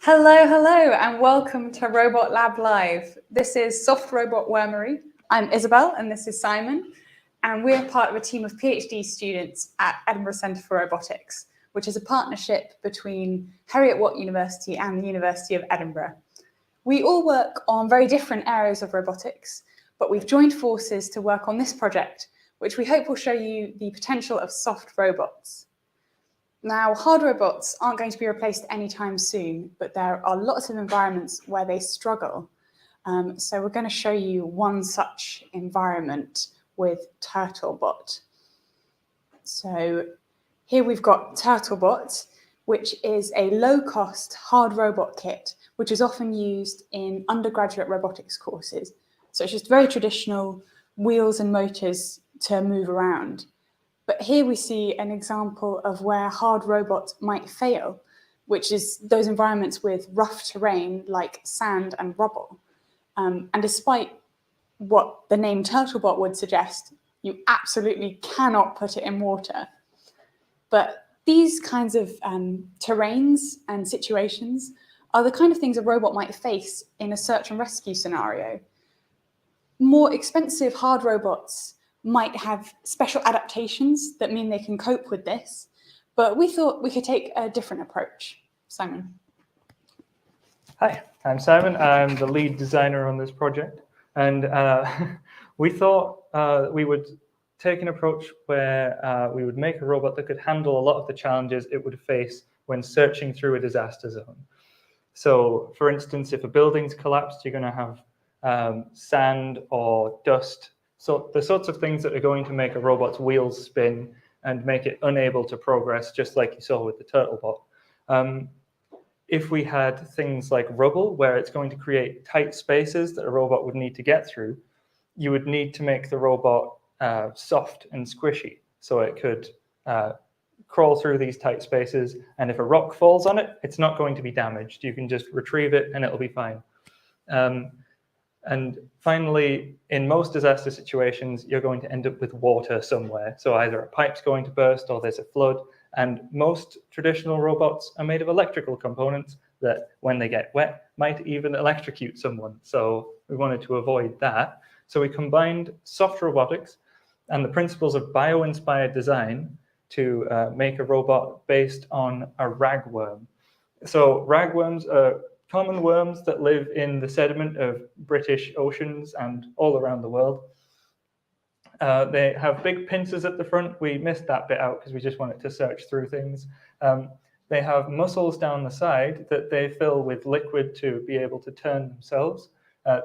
Hello, and welcome to Robot Lab Live. This is Soft Robot Wormery. I'm Isabel, and this is Simon, and we're part of a team of PhD students at Edinburgh Centre for Robotics, which is a partnership between Heriot-Watt University and the University of Edinburgh. We all work on very different areas of robotics, but we've joined forces to work on this project, which we hope will show you the potential of soft robots. Now, hard robots aren't going to be replaced anytime soon, but there are lots of environments where they struggle. So we're going to show you one such environment with TurtleBot. So here we've got TurtleBot, which is a low-cost hard robot kit, which is often used in undergraduate robotics courses. So it's just very traditional wheels and motors to move around. But here we see an example of where hard robots might fail, which is those environments with rough terrain like sand and rubble. And despite what the name TurtleBot would suggest, you absolutely cannot put it in water. But these kinds of terrains and situations are the kind of things a robot might face in a search and rescue scenario. More expensive hard robots might have special adaptations that mean they can cope with this, but we thought we could take a different approach. Simon. Hi, I'm Simon. I'm the lead designer on this project, and we thought we would take an approach where we would make a robot that could handle a lot of the challenges it would face when searching through a disaster zone. So, for instance, if a building's collapsed, you're going to have sand or dust. So the sorts of things that are going to make a robot's wheels spin and make it unable to progress, just like you saw with the TurtleBot. If we had things like rubble, where it's going to create tight spaces that a robot would need to get through, you would need to make the robot soft and squishy, so it could crawl through these tight spaces, and if a rock falls on it, it's not going to be damaged. You can just retrieve it and it'll be fine. And finally, in most disaster situations, you're going to end up with water somewhere. So either a pipe's going to burst or there's a flood. And most traditional robots are made of electrical components that, when they get wet, might even electrocute someone. So we wanted to avoid that. So we combined soft robotics and the principles of bio-inspired design to make a robot based on a ragworm. So ragworms are common worms that live in the sediment of British oceans and all around the world. They have big pincers at the front. We missed that bit out because we just wanted to search through things. They have muscles down the side that they fill with liquid to be able to turn themselves.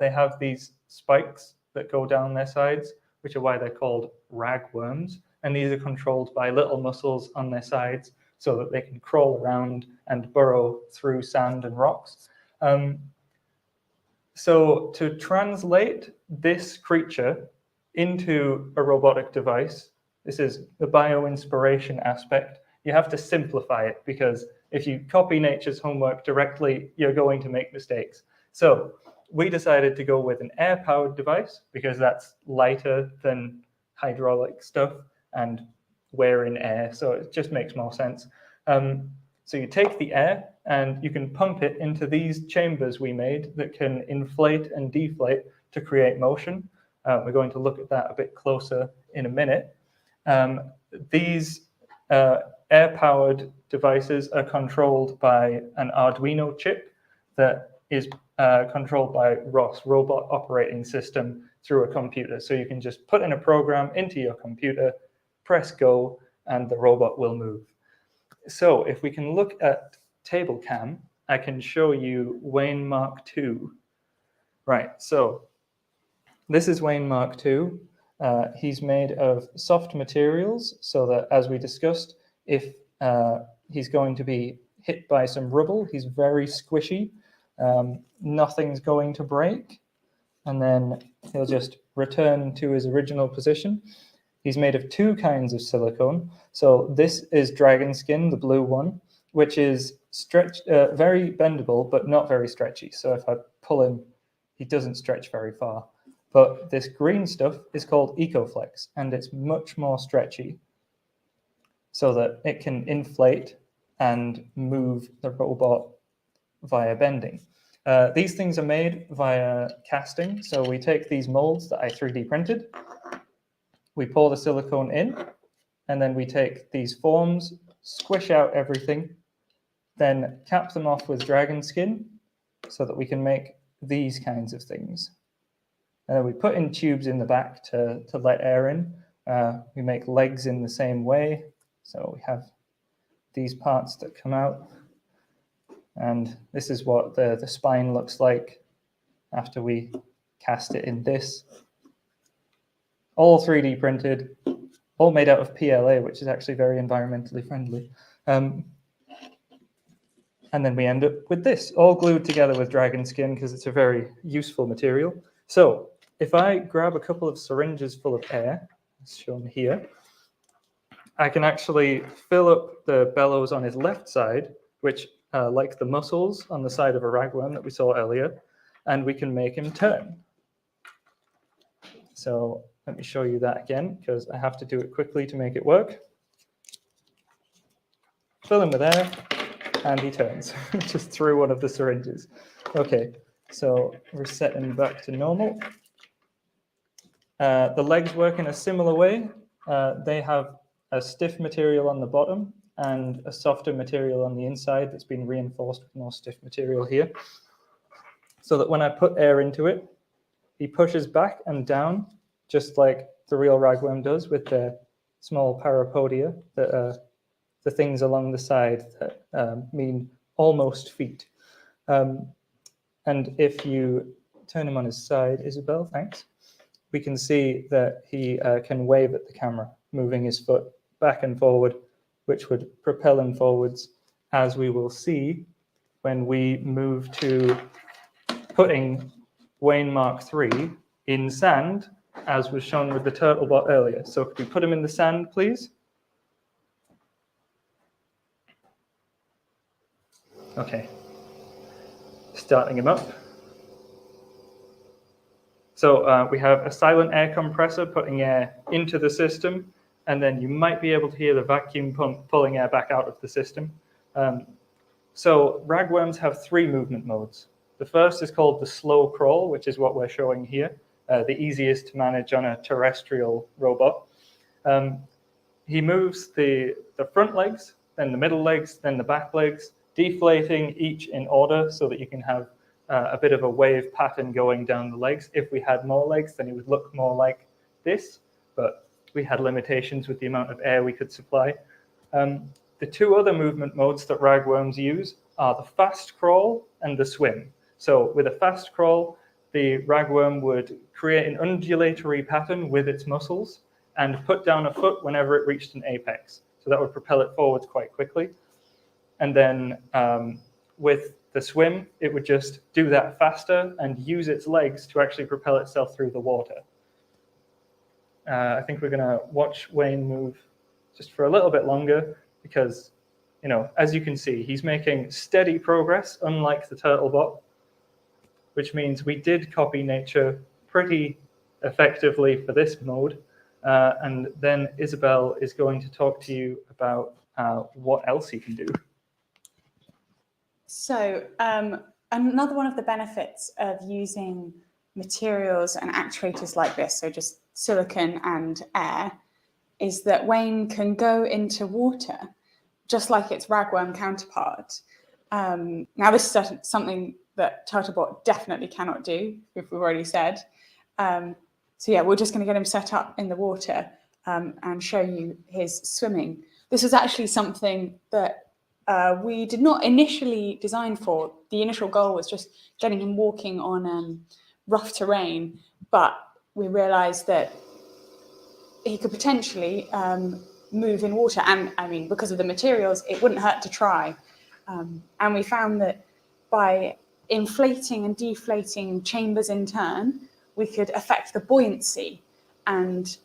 They have these spikes that go down their sides, which are why they're called ragworms. And these are controlled by little muscles on their sides so that they can crawl around and burrow through sand and rocks. So to translate this creature into a robotic device, this is the bio-inspiration aspect, you have to simplify it, because if you copy nature's homework directly, you're going to make mistakes. So we decided to go with an air-powered device because that's lighter than hydraulic stuff and we're in air, so it just makes more sense. So you take the air and you can pump it into these chambers we made that can inflate and deflate to create motion. We're going to look at that a bit closer in a minute. These air-powered devices are controlled by an Arduino chip that is controlled by ROS, Robot Operating System, through a computer. So you can just put in a program into your computer, press go, and the robot will move. So if we can look at table cam, I can show you Wayne Mark II. Right, so this is Wayne Mark II. He's made of soft materials so that, as we discussed, if he's going to be hit by some rubble, he's very squishy. Nothing's going to break. And then he'll just return to his original position. He's made of two kinds of silicone. So this is dragon skin, the blue one, which is very bendable, but not very stretchy. So if I pull him, he doesn't stretch very far. But this green stuff is called EcoFlex, and it's much more stretchy so that it can inflate and move the robot via bending. These things are made via casting. So we take these molds that I 3D printed, we pour the silicone in, and then we take these forms, squish out everything, then cap them off with dragon skin so that we can make these kinds of things. And then we put in tubes in the back to let air in. We make legs in the same way. So we have these parts that come out. And this is what the spine looks like after we cast it in this. All 3D printed, all made out of PLA, which is actually very environmentally friendly. And then we end up with this, all glued together with dragon skin because it's a very useful material. So if I grab a couple of syringes full of air, as shown here, I can actually fill up the bellows on his left side, which like the muscles on the side of a ragworm that we saw earlier, and we can make him turn. So let me show you that again, because I have to do it quickly to make it work. Fill him with air, and he turns, just through one of the syringes. Okay, so reset him back to normal. The legs work in a similar way. They have a stiff material on the bottom and a softer material on the inside that's been reinforced with more stiff material here. So that when I put air into it, he pushes back and down, just like the real ragworm does with their small parapodia, that the things along the side that mean almost feet. And if you turn him on his side, Isabel, thanks, we can see that he can wave at the camera, moving his foot back and forward, which would propel him forwards, as we will see when we move to putting Wayne Mark III in sand, as was shown with the TurtleBot earlier. So could we put him in the sand, please? Okay, starting him up. So we have a silent air compressor putting air into the system, and then you might be able to hear the vacuum pump pulling air back out of the system. So ragworms have 3 movement modes. The first is called the slow crawl, which is what we're showing here, the easiest to manage on a terrestrial robot. He moves the front legs, then the middle legs, then the back legs, deflating each in order so that you can have a bit of a wave pattern going down the legs. If we had more legs, then it would look more like this, but we had limitations with the amount of air we could supply. The 2 other movement modes that ragworms use are the fast crawl and the swim. So with a fast crawl, the ragworm would create an undulatory pattern with its muscles and put down a foot whenever it reached an apex. So that would propel it forwards quite quickly. And then with the swim, it would just do that faster and use its legs to actually propel itself through the water. I think we're going to watch Wayne move just for a little bit longer because, you know, as you can see, he's making steady progress, unlike the TurtleBot, which means we did copy nature pretty effectively for this mode. And then Isabel is going to talk to you about what else he can do. So another one of the benefits of using materials and actuators like this, so just silicon and air, is that Wayne can go into water just like its ragworm counterpart. Now this is something that TurtleBot definitely cannot do, if we've already said. So yeah, we're just going to get him set up in the water and show you his swimming. This was actually something that we did not initially design for. The initial goal was just getting him walking on rough terrain, but we realized that he could potentially move in water. And I mean, because of the materials, it wouldn't hurt to try. And we found that by inflating and deflating chambers in turn, we could affect the buoyancy. And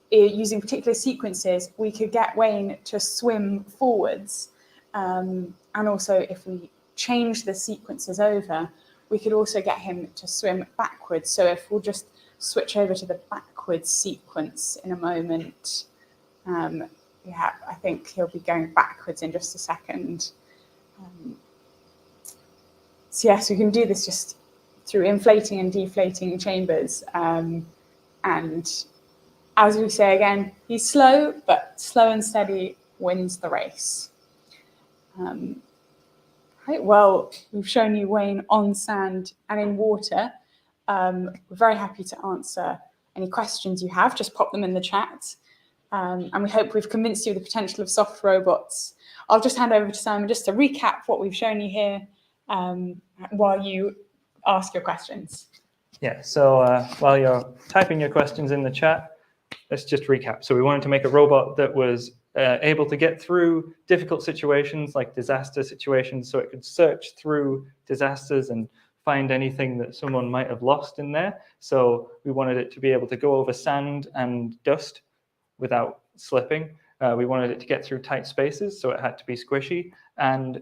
using particular sequences, we could get Wayne to swim forwards. And also, if we change the sequences over, we could also get him to swim backwards. So if we'll just switch over to the backwards sequence in a moment. I think he'll be going backwards in just a second. So yes, we can do this just through inflating and deflating chambers. And as we say again, he's slow, but slow and steady wins the race. Right, well, we've shown you Wayne on sand and in water. We're very happy to answer any questions you have. Just pop them in the chat. And we hope we've convinced you of the potential of soft robots. I'll just hand over to Simon just to recap what we've shown you here while you ask your questions. Yeah, so while you're typing your questions in the chat, let's just recap. So we wanted to make a robot that was able to get through difficult situations like disaster situations, so it could search through disasters and find anything that someone might have lost in there. So we wanted it to be able to go over sand and dust without slipping. We wanted it to get through tight spaces, so it had to be squishy. And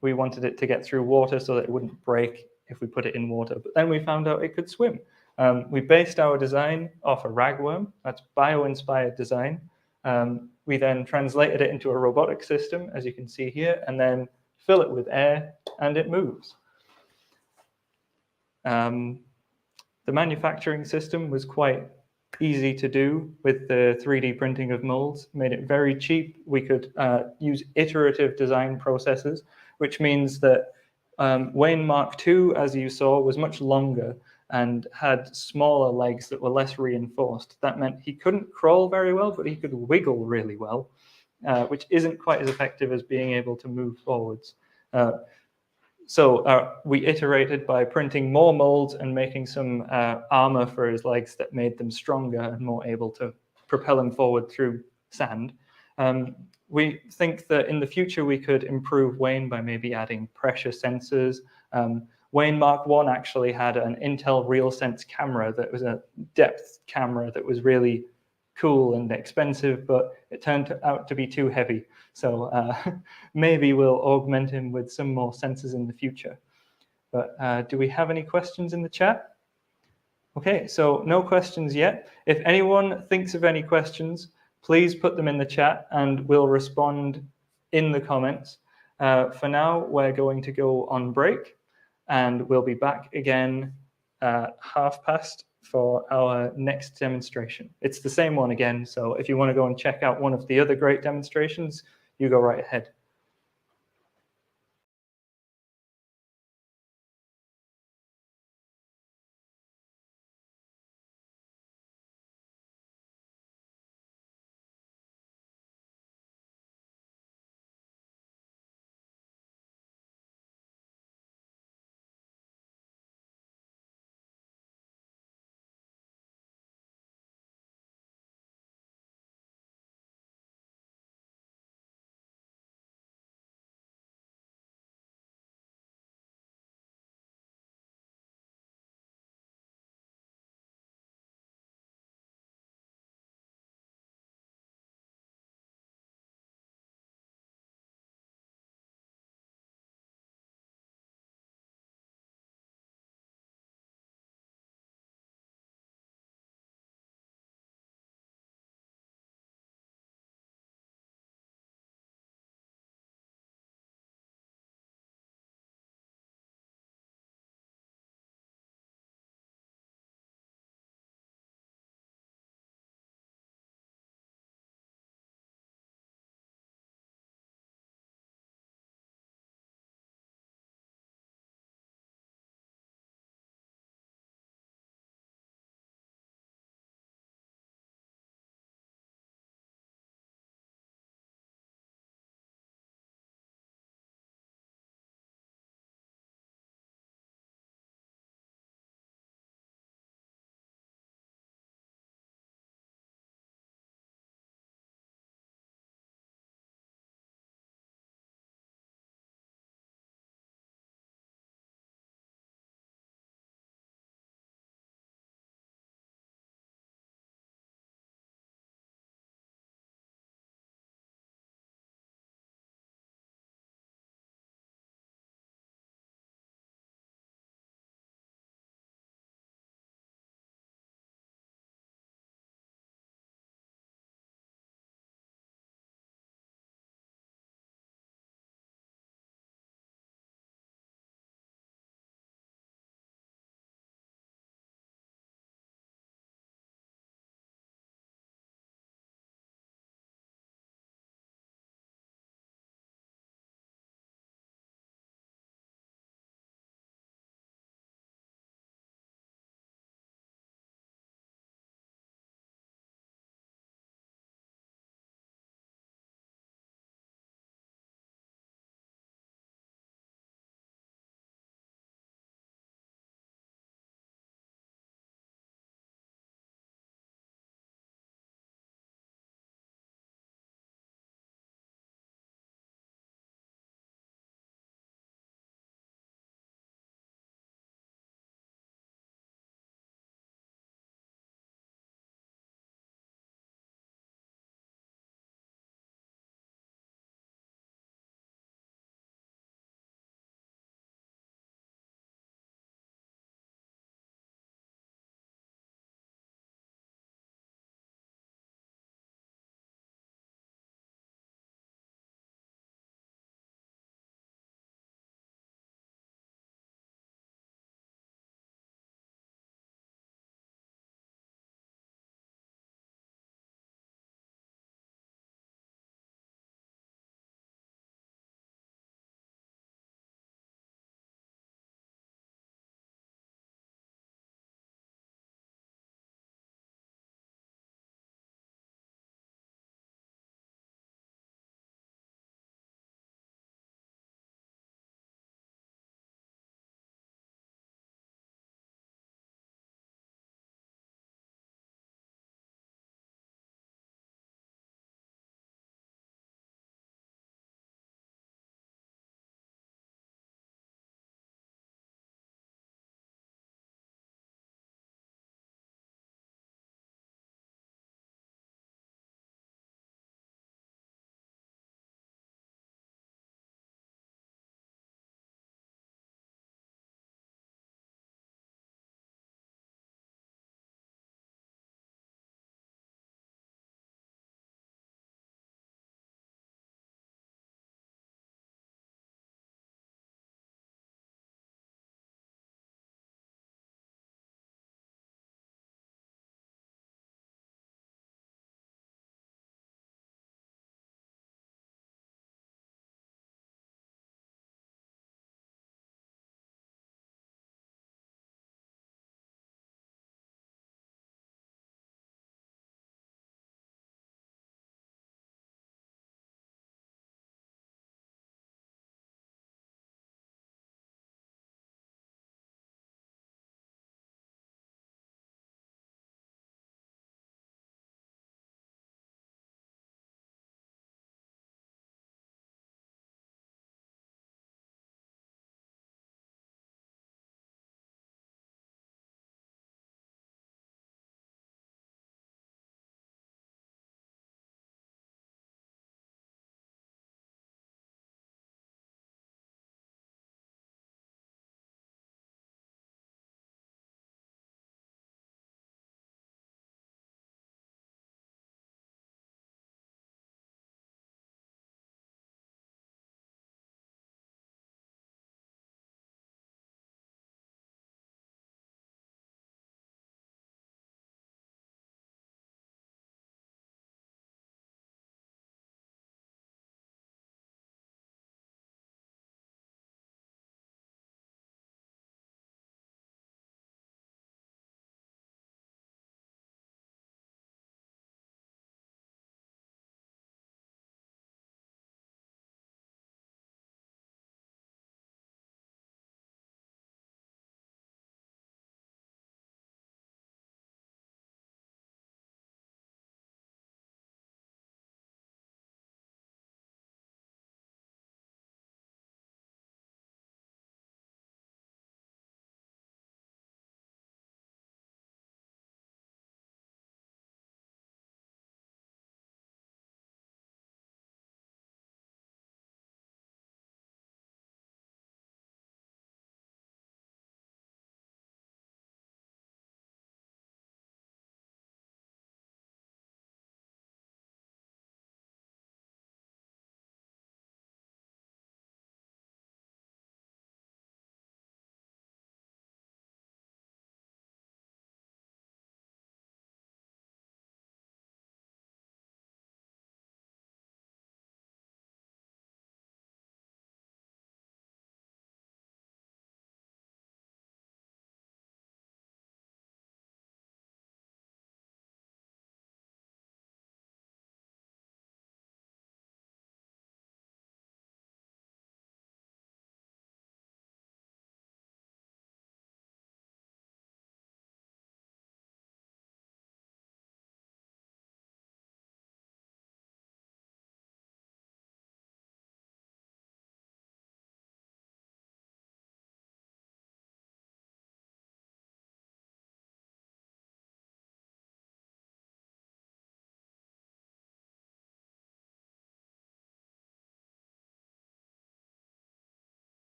we wanted it to get through water so that it wouldn't break if we put it in water. But then we found out it could swim. We based our design off a ragworm. That's bio-inspired design. We then translated it into a robotic system, as you can see here, and then fill it with air, and it moves. The manufacturing system was quite easy to do with the 3D printing of molds, made it very cheap. We could use iterative design processes, which means that Wayne Mark II, as you saw, was much longer and had smaller legs that were less reinforced. That meant he couldn't crawl very well, but he could wiggle really well, which isn't quite as effective as being able to move forwards. So we iterated by printing more molds and making some armor for his legs that made them stronger and more able to propel him forward through sand. We think that in the future we could improve Wayne by maybe adding pressure sensors. Wayne Mark I actually had an Intel RealSense camera that was a depth camera that was really cool and expensive, but it turned out to be too heavy. So maybe we'll augment him with some more sensors in the future. But do we have any questions in the chat? Okay, so no questions yet. If anyone thinks of any questions, please put them in the chat and we'll respond in the comments. For now, we're going to go on break and we'll be back again at 5:30 for our next demonstration. It's the same one again, so if you want to go and check out one of the other great demonstrations, you go right ahead.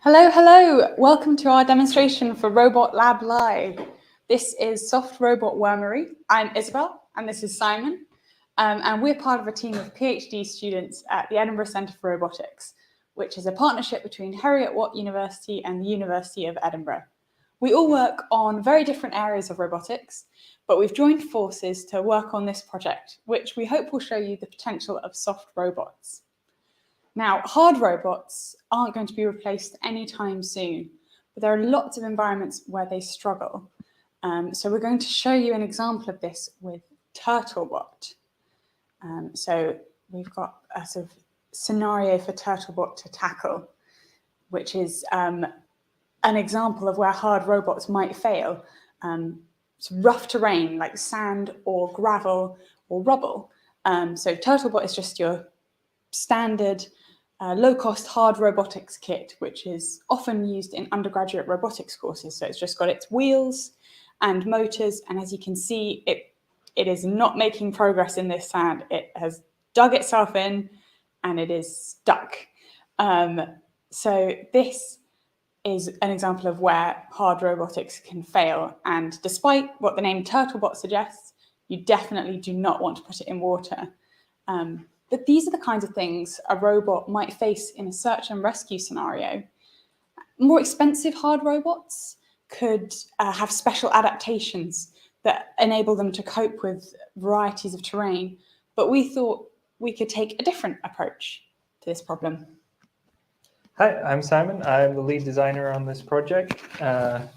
Hello, hello. Welcome to our demonstration for Robot Lab Live. This is Soft Robot Wormery. I'm Isabel, and this is Simon. And we're part of a team of PhD students at the Edinburgh Centre for Robotics, which is a partnership between Heriot-Watt University and the University of Edinburgh. We all work on very different areas of robotics, but we've joined forces to work on this project, which we hope will show you the potential of soft robots. Now, hard robots aren't going to be replaced anytime soon, but there are lots of environments where they struggle. So we're going to show you an example of this with TurtleBot. So we've got a sort of scenario for TurtleBot to tackle, which is an example of where hard robots might fail. It's rough terrain like sand or gravel or rubble. So TurtleBot is just your standard low-cost hard robotics kit, which is often used in undergraduate robotics courses. So it's just got its wheels and motors, and as you can see, it is not making progress in this sand. It has dug itself in, and it is stuck. So this is an example of where hard robotics can fail, and despite what the name TurtleBot suggests, you definitely do not want to put it in water. But these are the kinds of things a robot might face in a search and rescue scenario. More expensive hard robots could have special adaptations that enable them to cope with varieties of terrain, but we thought we could take a different approach to this problem. Hi, I'm Simon. I'm the lead designer on this project,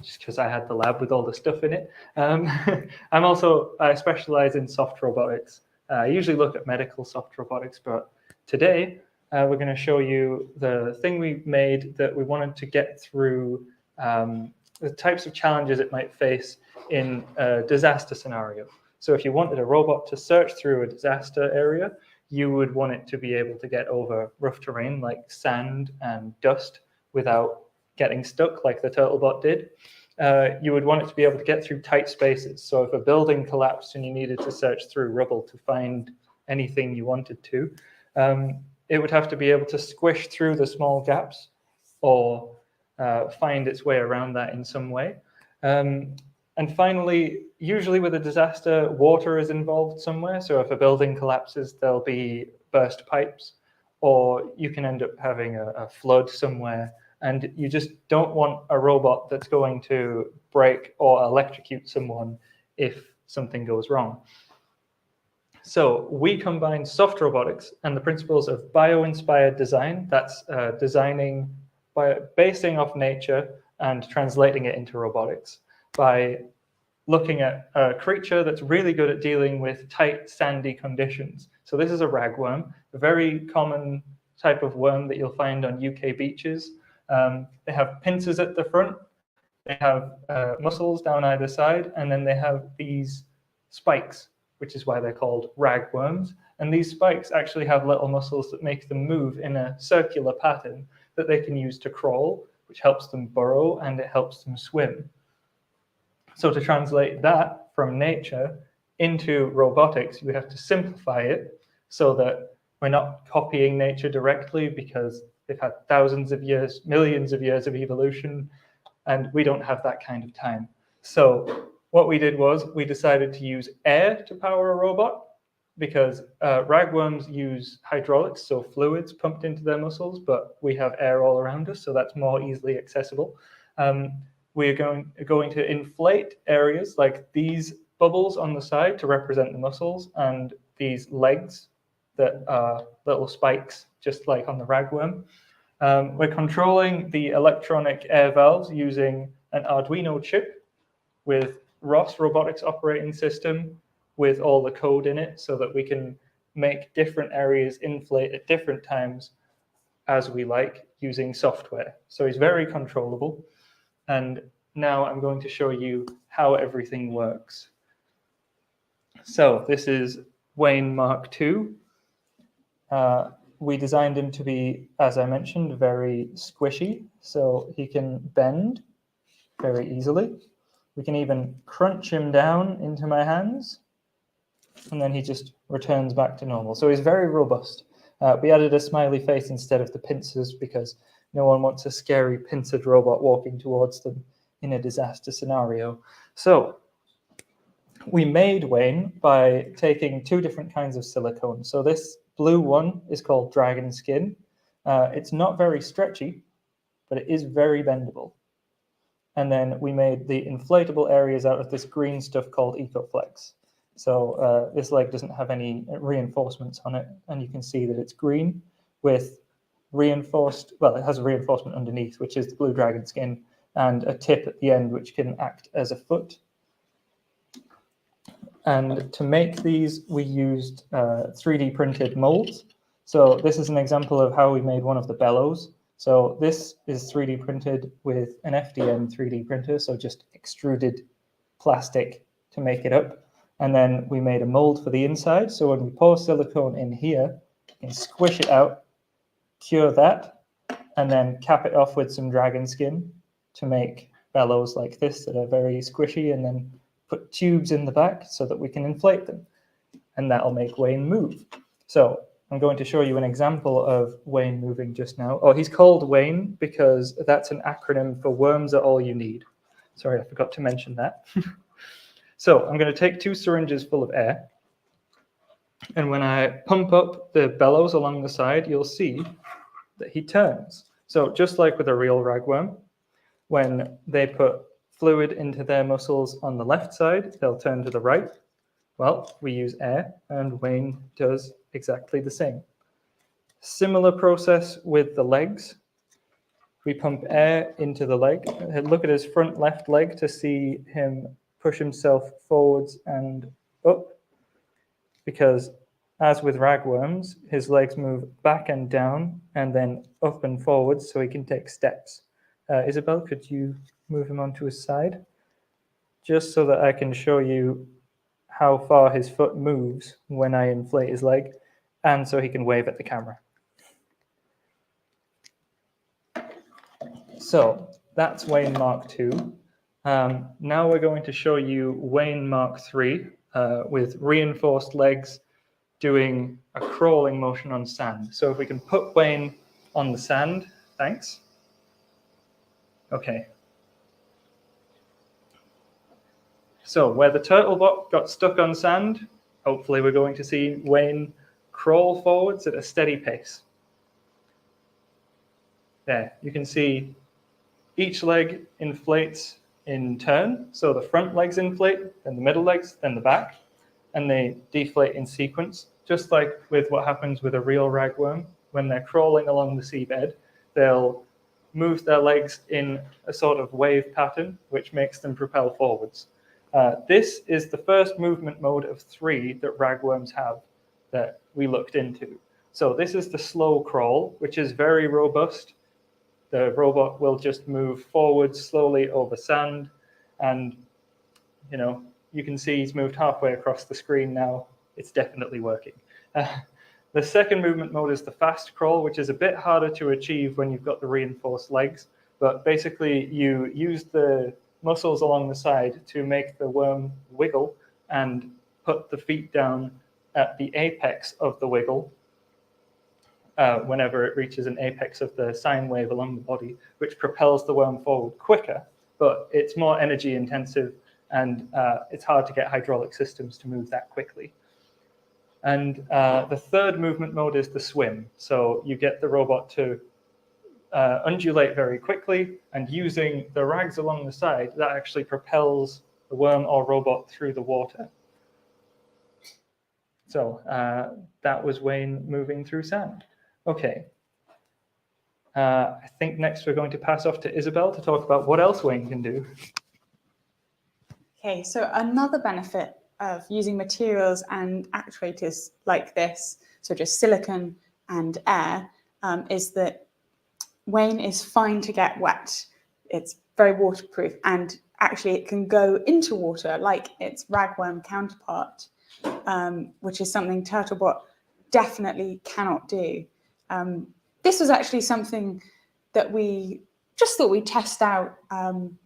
just because I had the lab with all the stuff in it. I specialize in soft robotics. I usually look at medical soft robotics, but today we're going to show you the thing we made that we wanted to get through the types of challenges it might face in a disaster scenario. So if you wanted a robot to search through a disaster area, you would want it to be able to get over rough terrain like sand and dust without getting stuck like the TurtleBot did. You would want it to be able to get through tight spaces. So if a building collapsed and you needed to search through rubble to find anything you wanted to, it would have to be able to squish through the small gaps or find its way around that in some way. And finally, usually with a disaster, water is involved somewhere. So if a building collapses, there'll be burst pipes, or you can end up having a flood somewhere. And you just don't want a robot that's going to break or electrocute someone if something goes wrong. So we combine soft robotics and the principles of bio-inspired design, that's designing by basing off nature and translating it into robotics, by looking at a creature that's really good at dealing with tight, sandy conditions. So this is a ragworm, a very common type of worm that you'll find on UK beaches. They have pincers at the front, they have muscles down either side, and then they have these spikes, which is why they're called ragworms. And these spikes actually have little muscles that make them move in a circular pattern that they can use to crawl, which helps them burrow and it helps them swim. So to translate that from nature into robotics, we have to simplify it so that we're not copying nature directly, because they've had thousands of years, millions of years of evolution, and we don't have that kind of time. So what we did was we decided to use air to power a robot, because ragworms use hydraulics, so fluids pumped into their muscles, but we have air all around us, so that's more easily accessible. We're going to inflate areas like these bubbles on the side to represent the muscles, and these legs that are little spikes, just like on the ragworm. We're controlling the electronic air valves using an Arduino chip with ROS robotics operating system with all the code in it, so that we can make different areas inflate at different times as we like using software. So it's very controllable. And now I'm going to show you how everything works. So this is Wayne Mark II. We designed him to be, as I mentioned, very squishy, so he can bend very easily. We can even crunch him down into my hands, and then he just returns back to normal. So he's very robust. We added a smiley face instead of the pincers because No one wants a scary pincered robot walking towards them in a disaster scenario. So we made Wayne by taking two different kinds of silicone. So this blue one is called dragon skin. It's not very stretchy, but it is very bendable. And then we made the inflatable areas out of this green stuff called EcoFlex. So this leg doesn't have any reinforcements on it, and you can see that it's green with reinforced, well, it has a reinforcement underneath, which is the blue dragon skin, and a tip at the end, which can act as a foot. And to make these, we used 3D printed molds. So this is an example of how we made one of the bellows. So this is 3D printed with an FDM 3D printer, so just extruded plastic to make it up. And then we made a mold for the inside. So when we pour silicone in here, you can squish it out, cure that, and then cap it off with some dragon skin to make bellows like this that are very squishy, and then put tubes in the back so that we can inflate them. And that'll make Wayne move. So I'm going to show you an example of Wayne moving just now. Oh, he's called Wayne because that's an acronym for worms are all you need. Sorry, I forgot to mention that. So I'm going to take 2 syringes full of air. And when I pump up the bellows along the side, you'll see that he turns. So just like with a real ragworm, when they put fluid into their muscles on the left side, they'll turn to the right. Well, we use air, and Wayne does exactly the same. Similar process with the legs. We pump air into the leg. Look at his front left leg to see him push himself forwards and up, because as with ragworms, his legs move back and down and then up and forwards so he can take steps. Isabel, could you move him onto his side? Just so that I can show you how far his foot moves when I inflate his leg, and so he can wave at the camera. So that's Wayne Mark II. Now we're going to show you Wayne Mark III with reinforced legs doing a crawling motion on sand. So if we can put Wayne on the sand, thanks. Okay. So where the TurtleBot got stuck on sand, hopefully we're going to see Wayne crawl forwards at a steady pace. There, you can see each leg inflates in turn. So the front legs inflate, then the middle legs, then the back, and they deflate in sequence, just like with what happens with a real ragworm. When they're crawling along the seabed, they'll move their legs in a sort of wave pattern, which makes them propel forwards. This is the first movement mode of 3 that ragworms have that we looked into. So this is the slow crawl, which is very robust. The robot will just move forward slowly over sand, and you can see he's moved halfway across the screen now. It's definitely working. The second movement mode is the fast crawl, which is a bit harder to achieve when you've got the reinforced legs, but basically you use the muscles along the side to make the worm wiggle and put the feet down at the apex of the wiggle whenever it reaches an apex of the sine wave along the body, which propels the worm forward quicker, but it's more energy intensive, and it's hard to get hydraulic systems to move that quickly. And the third movement mode is the swim. So you get the robot to undulate very quickly, and using the rags along the side, that actually propels the worm or robot through the water. So that was Wayne moving through sand. Okay. I think next we're going to pass off to Isabel to talk about what else Wayne can do. Okay, so another benefit of using materials and actuators like this, so just silicone and air, is that Wayne is fine to get wet. It's very waterproof, and actually it can go into water like its ragworm counterpart, which is something TurtleBot definitely cannot do. This was actually something that we just thought we'd test out on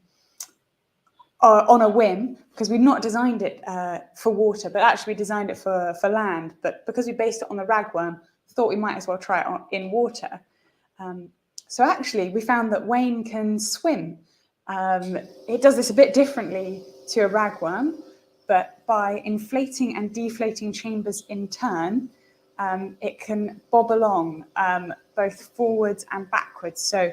a whim, because we'd not designed it for water, but actually we designed it for land. But because we based it on the ragworm, thought we might as well try it in water. So actually, we found that Wayne can swim. It does this a bit differently to a ragworm, but by inflating and deflating chambers in turn, it can bob along both forwards and backwards. So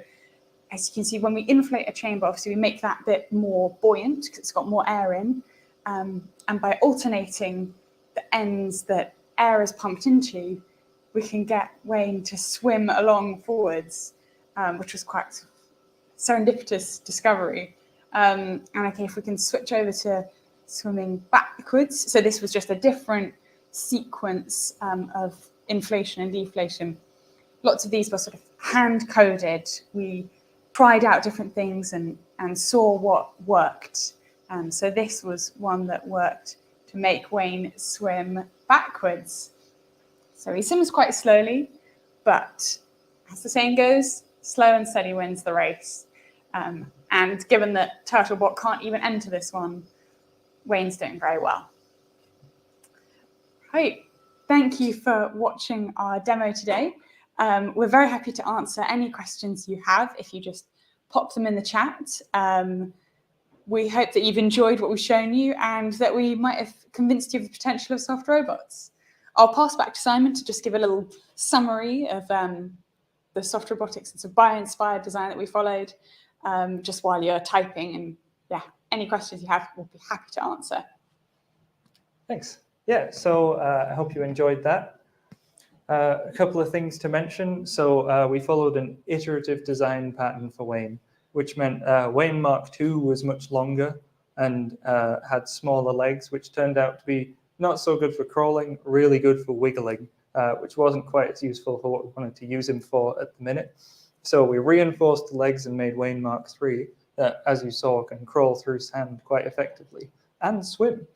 as you can see, when we inflate a chamber, obviously we make that bit more buoyant because it's got more air in. And by alternating the ends that air is pumped into, we can get Wayne to swim along forwards, which was quite serendipitous discovery. And okay, if we can switch over to swimming backwards. So this was just a different sequence of inflation and deflation. Lots of these were sort of hand-coded. We tried out different things and saw what worked. So this was one that worked to make Wayne swim backwards. So he swims quite slowly, but as the saying goes, slow and steady wins the race. And given that TurtleBot can't even enter this one, Wayne's doing very well. Right, thank you for watching our demo today. We're very happy to answer any questions you have if you just pop them in the chat. We hope that you've enjoyed what we've shown you and that we might have convinced you of the potential of soft robots. I'll pass back to Simon to just give a little summary of the soft robotics. It's a bio-inspired design that we followed just while you're typing. And yeah, any questions you have, we'll be happy to answer. Thanks. Yeah, so I hope you enjoyed that. A couple of things to mention. So we followed an iterative design pattern for Wayne, which meant Wayne Mark II was much longer and had smaller legs, which turned out to be not so good for crawling, really good for wiggling, which wasn't quite as useful for what we wanted to use him for at the minute. So we reinforced the legs and made Wayne Mark III that, as you saw, can crawl through sand quite effectively and swim.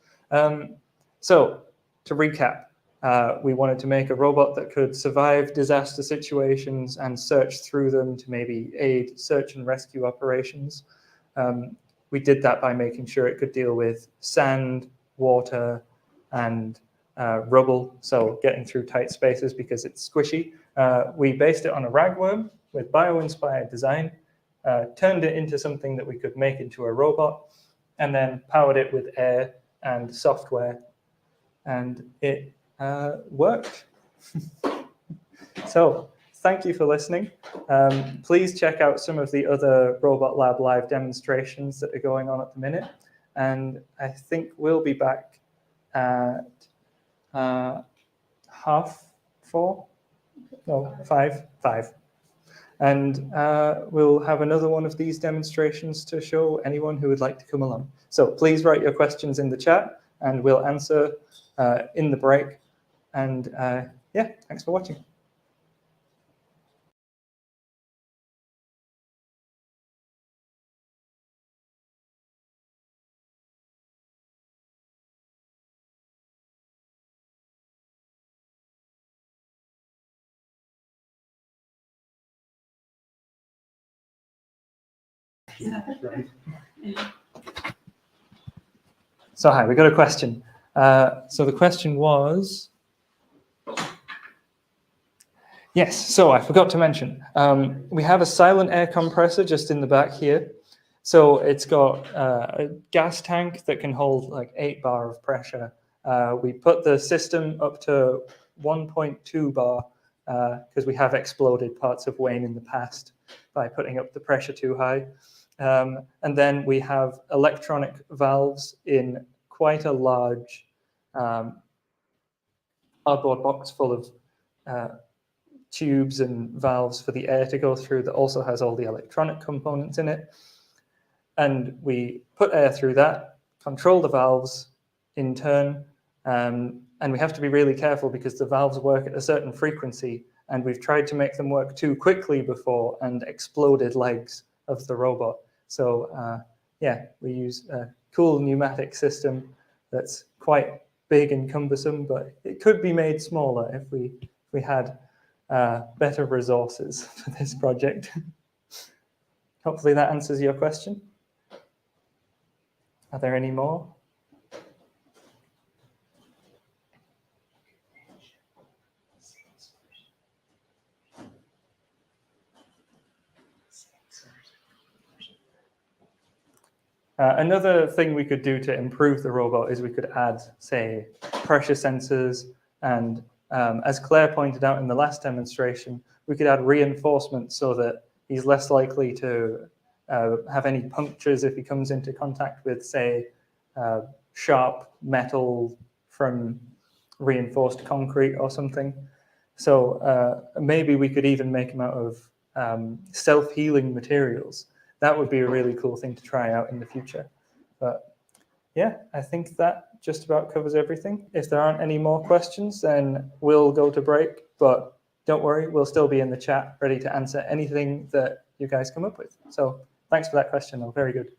So to recap, we wanted to make a robot that could survive disaster situations and search through them to maybe aid search and rescue operations. We did that by making sure it could deal with sand, water, and rubble, so getting through tight spaces because it's squishy. We based it on a ragworm with bio-inspired design, turned it into something that we could make into a robot, and then powered it with air and software, and it worked. So thank you for listening. Please check out some of the other Robot Lab live demonstrations that are going on at the minute. And I think we'll be back at 5:30. And we'll have another one of these demonstrations to show anyone who would like to come along. So please write your questions in the chat and we'll answer in the break. And yeah, thanks for watching. So hi, we got a question. So the question was, yes, so I forgot to mention, we have a silent air compressor just in the back here. So it's got a gas tank that can hold like 8 bar of pressure. We put the system up to 1.2 bar because we have exploded parts of Wayne in the past by putting up the pressure too high. And then we have electronic valves in quite a large cardboard box full of tubes and valves for the air to go through that also has all the electronic components in it. And we put air through that, control the valves in turn, and we have to be really careful because the valves work at a certain frequency, and we've tried to make them work too quickly before and exploded legs of the robot. So yeah, we use a cool pneumatic system that's quite big and cumbersome, but it could be made smaller if we had better resources for this project. Hopefully that answers your question. Are there any more? Another thing we could do to improve the robot is we could add, say, pressure sensors, and as Claire pointed out in the last demonstration, we could add reinforcement so that he's less likely to have any punctures if he comes into contact with, say, sharp metal from reinforced concrete or something. So maybe we could even make them out of self-healing materials. That would be a really cool thing to try out in the future. But yeah, I think that just about covers everything. If there aren't any more questions, then we'll go to break. But don't worry, we'll still be in the chat ready to answer anything that you guys come up with. So thanks for that question, though. Very good.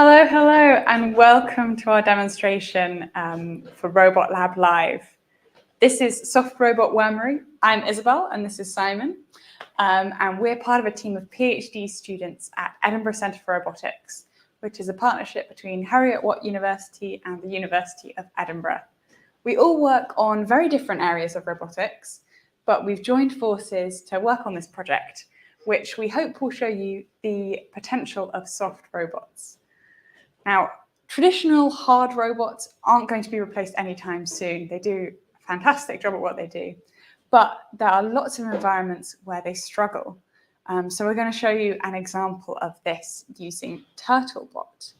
Hello, hello, and welcome to our demonstration for Robot Lab Live. This is Soft Robot Wormery. I'm Isabel, and this is Simon. And we're part of a team of PhD students at Edinburgh Centre for Robotics, which is a partnership between Heriot-Watt University and the University of Edinburgh. We all work on very different areas of robotics, but we've joined forces to work on this project, which we hope will show you the potential of soft robots. Now, traditional hard robots aren't going to be replaced anytime soon. They do a fantastic job at what they do, but there are lots of environments where they struggle. So we're going to show you an example of this using TurtleBot.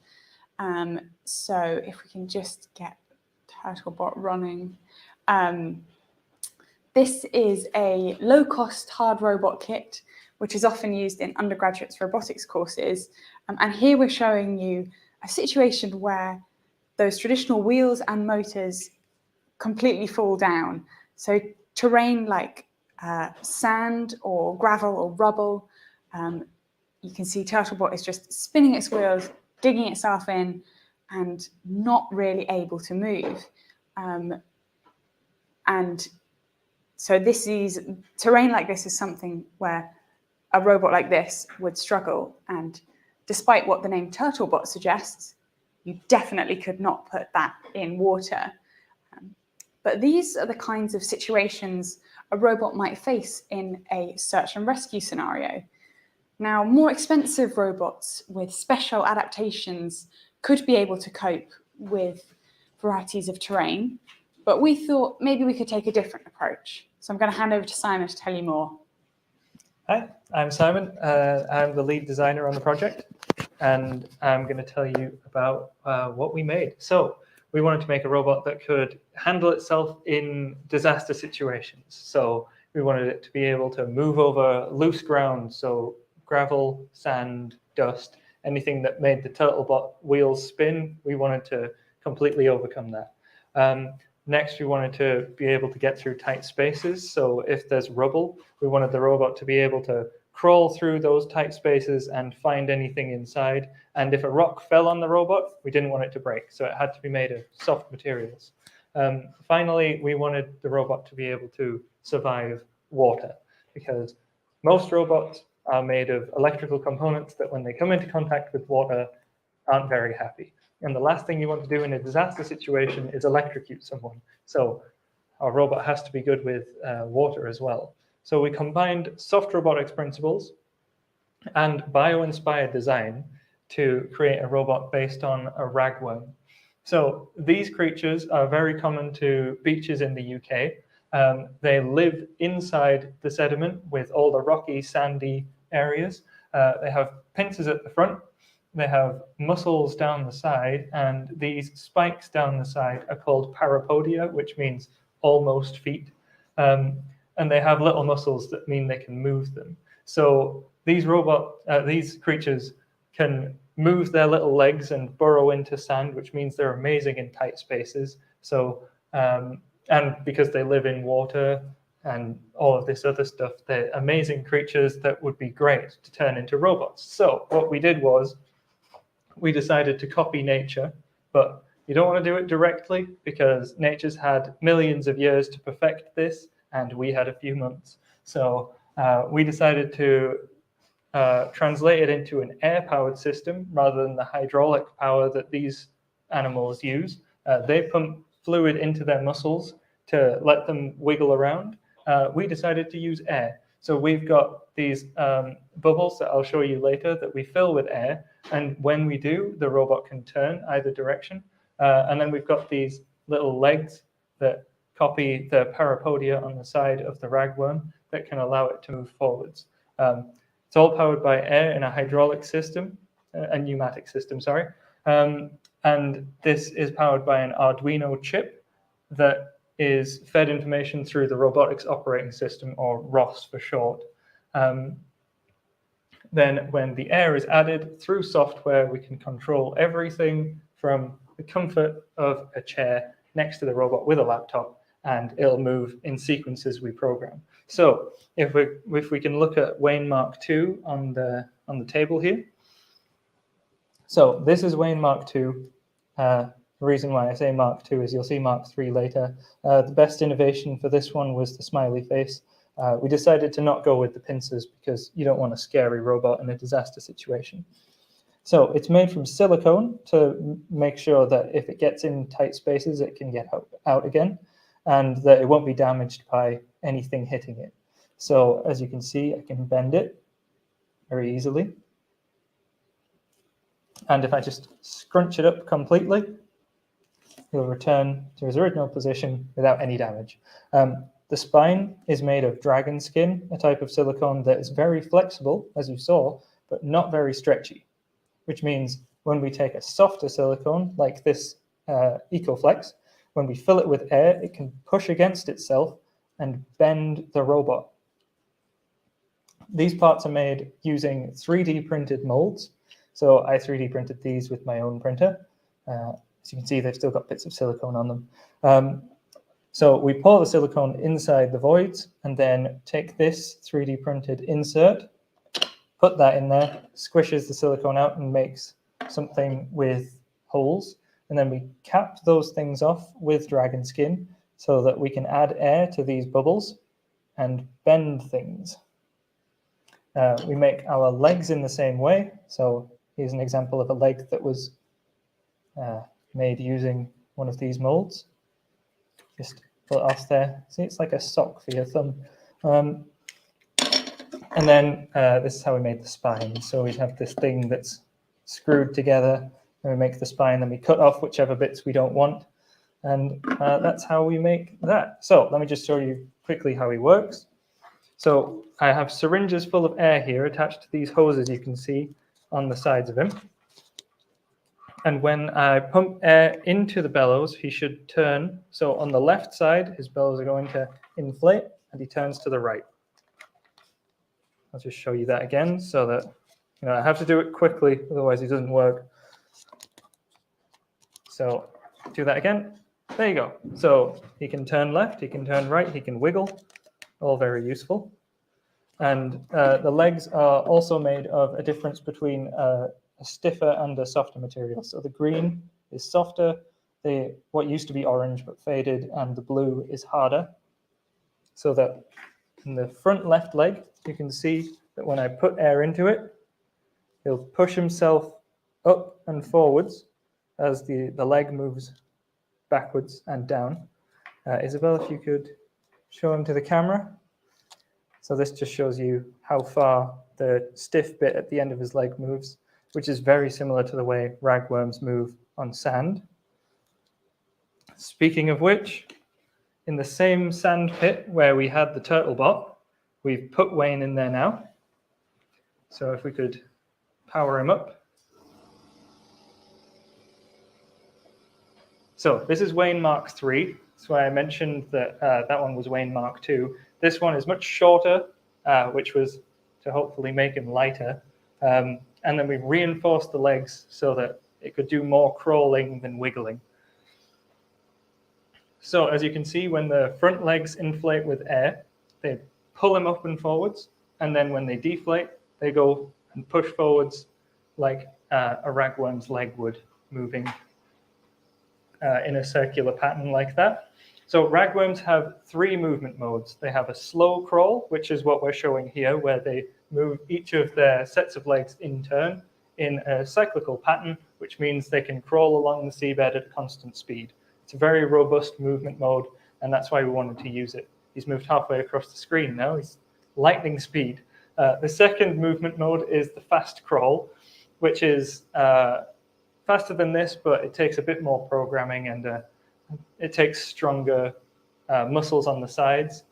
So if we can just get TurtleBot running. This is a low-cost hard robot kit, which is often used in undergraduates robotics courses. And here we're showing you a situation where those traditional wheels and motors completely fall down. So terrain like sand or gravel or rubble, you can see TurtleBot is just spinning its wheels, digging itself in, and not really able to move. And so this is terrain like this is something where a robot like this would struggle. And despite what the name TurtleBot suggests, you definitely could not put that in water. But these are the kinds of situations a robot might face in a search and rescue scenario. Now, more expensive robots with special adaptations could be able to cope with varieties of terrain, but we thought maybe we could take a different approach. So I'm going to hand over to Simon to tell you more. Hi, I'm Simon. I'm the lead designer on the project, and I'm going to tell you about what we made. So we wanted to make a robot that could handle itself in disaster situations. So we wanted it to be able to move over loose ground, so gravel, sand, dust, anything that made the TurtleBot wheels spin, we wanted to completely overcome that. Next, we wanted to be able to get through tight spaces. So if there's rubble, we wanted the robot to be able to crawl through those tight spaces and find anything inside. And if a rock fell on the robot, we didn't want it to break. So it had to be made of soft materials. Finally, we wanted the robot to be able to survive water, because most robots are made of electrical components that when they come into contact with water aren't very happy. And the last thing you want to do in a disaster situation is electrocute someone. So our robot has to be good with water as well. So we combined soft robotics principles and bio-inspired design to create a robot based on a ragworm. So these creatures are very common to beaches in the UK. They live inside the sediment with all the rocky, sandy areas. They have pincers at the front. They have muscles down the side, and these spikes down the side are called parapodia, which means almost feet. And they have little muscles that mean they can move them. So these creatures can move their little legs and burrow into sand, which means they're amazing in tight spaces. So, and because they live in water and all of this other stuff, they're amazing creatures that would be great to turn into robots. So what we did was, we decided to copy nature, but you don't want to do it directly because nature's had millions of years to perfect this, and we had a few months. So we decided to translate it into an air-powered system rather than the hydraulic power that these animals use. They pump fluid into their muscles to let them wiggle around. We decided to use air. So we've got these bubbles that I'll show you later that we fill with air. And when we do, the robot can turn either direction. And then we've got these little legs that copy the parapodia on the side of the ragworm that can allow it to move forwards. It's all powered by air in a hydraulic system, a pneumatic system, sorry. And this is powered by an Arduino chip that is fed information through the robotics operating system, or ROS for short. Then when the air is added through software, we can control everything from the comfort of a chair next to the robot with a laptop, and it'll move in sequences we program. So if we can look at Wayne Mark II on the table here. So this is Wayne Mark II. The reason why I say Mark II is you'll see Mark III later. The best innovation for this one was the smiley face. We decided to not go with the pincers because you don't want a scary robot in a disaster situation. So it's made from silicone to make sure that if it gets in tight spaces, it can get out again, and that it won't be damaged by anything hitting it. So as you can see, I can bend it very easily. And if I just scrunch it up completely, it'll return to its original position without any damage. The spine is made of dragon skin, a type of silicone that is very flexible, as you saw, but not very stretchy, which means when we take a softer silicone like this EcoFlex, when we fill it with air, it can push against itself and bend the robot. These parts are made using 3D printed molds. So I 3D printed these with my own printer. As you can see, they've still got bits of silicone on them. So we pour the silicone inside the voids and then take this 3D printed insert, put that in there, squishes the silicone out and makes something with holes. And then we cap those things off with dragon skin so that we can add air to these bubbles and bend things. We make our legs in the same way. So here's an example of a leg that was made using one of these molds. Just pull it off there. See, it's like a sock for your thumb. And then this is how we made the spine. So we have this thing that's screwed together, and we make the spine, then we cut off whichever bits we don't want. And that's how we make that. So let me just show you quickly how he works. So I have syringes full of air here attached to these hoses you can see on the sides of him. And when I pump air into the bellows, he should turn. So on the left side, his bellows are going to inflate, and he turns to the right. I'll just show you that again so that, I have to do it quickly, otherwise it doesn't work. So do that again. There you go. So he can turn left, he can turn right, he can wiggle, all very useful. And the legs are also made of a difference between a stiffer and a softer material. So the green is softer, what used to be orange but faded, and the blue is harder. So that in the front left leg, you can see that when I put air into it, he'll push himself up and forwards as the leg moves backwards and down. Isabel, if you could show him to the camera. So this just shows you how far the stiff bit at the end of his leg moves, which is very similar to the way ragworms move on sand. Speaking of which, in the same sand pit where we had the TurtleBot, we've put Wayne in there now. So if we could power him up. So this is Wayne Mark III. That's why I mentioned that that one was Wayne Mark II. This one is much shorter, which was to hopefully make him lighter. And then we reinforced the legs so that it could do more crawling than wiggling. So as you can see, when the front legs inflate with air, they pull him up and forwards. And then when they deflate, they go and push forwards like a ragworm's leg would, moving in a circular pattern like that. So ragworms have 3 movement modes. They have a slow crawl, which is what we're showing here, where they move each of their sets of legs in turn in a cyclical pattern, which means they can crawl along the seabed at a constant speed. It's a very robust movement mode, and that's why we wanted to use it. He's moved halfway across the screen now. He's lightning speed. The second movement mode is the fast crawl, which is faster than this, but it takes a bit more programming, and it takes stronger muscles on the sides,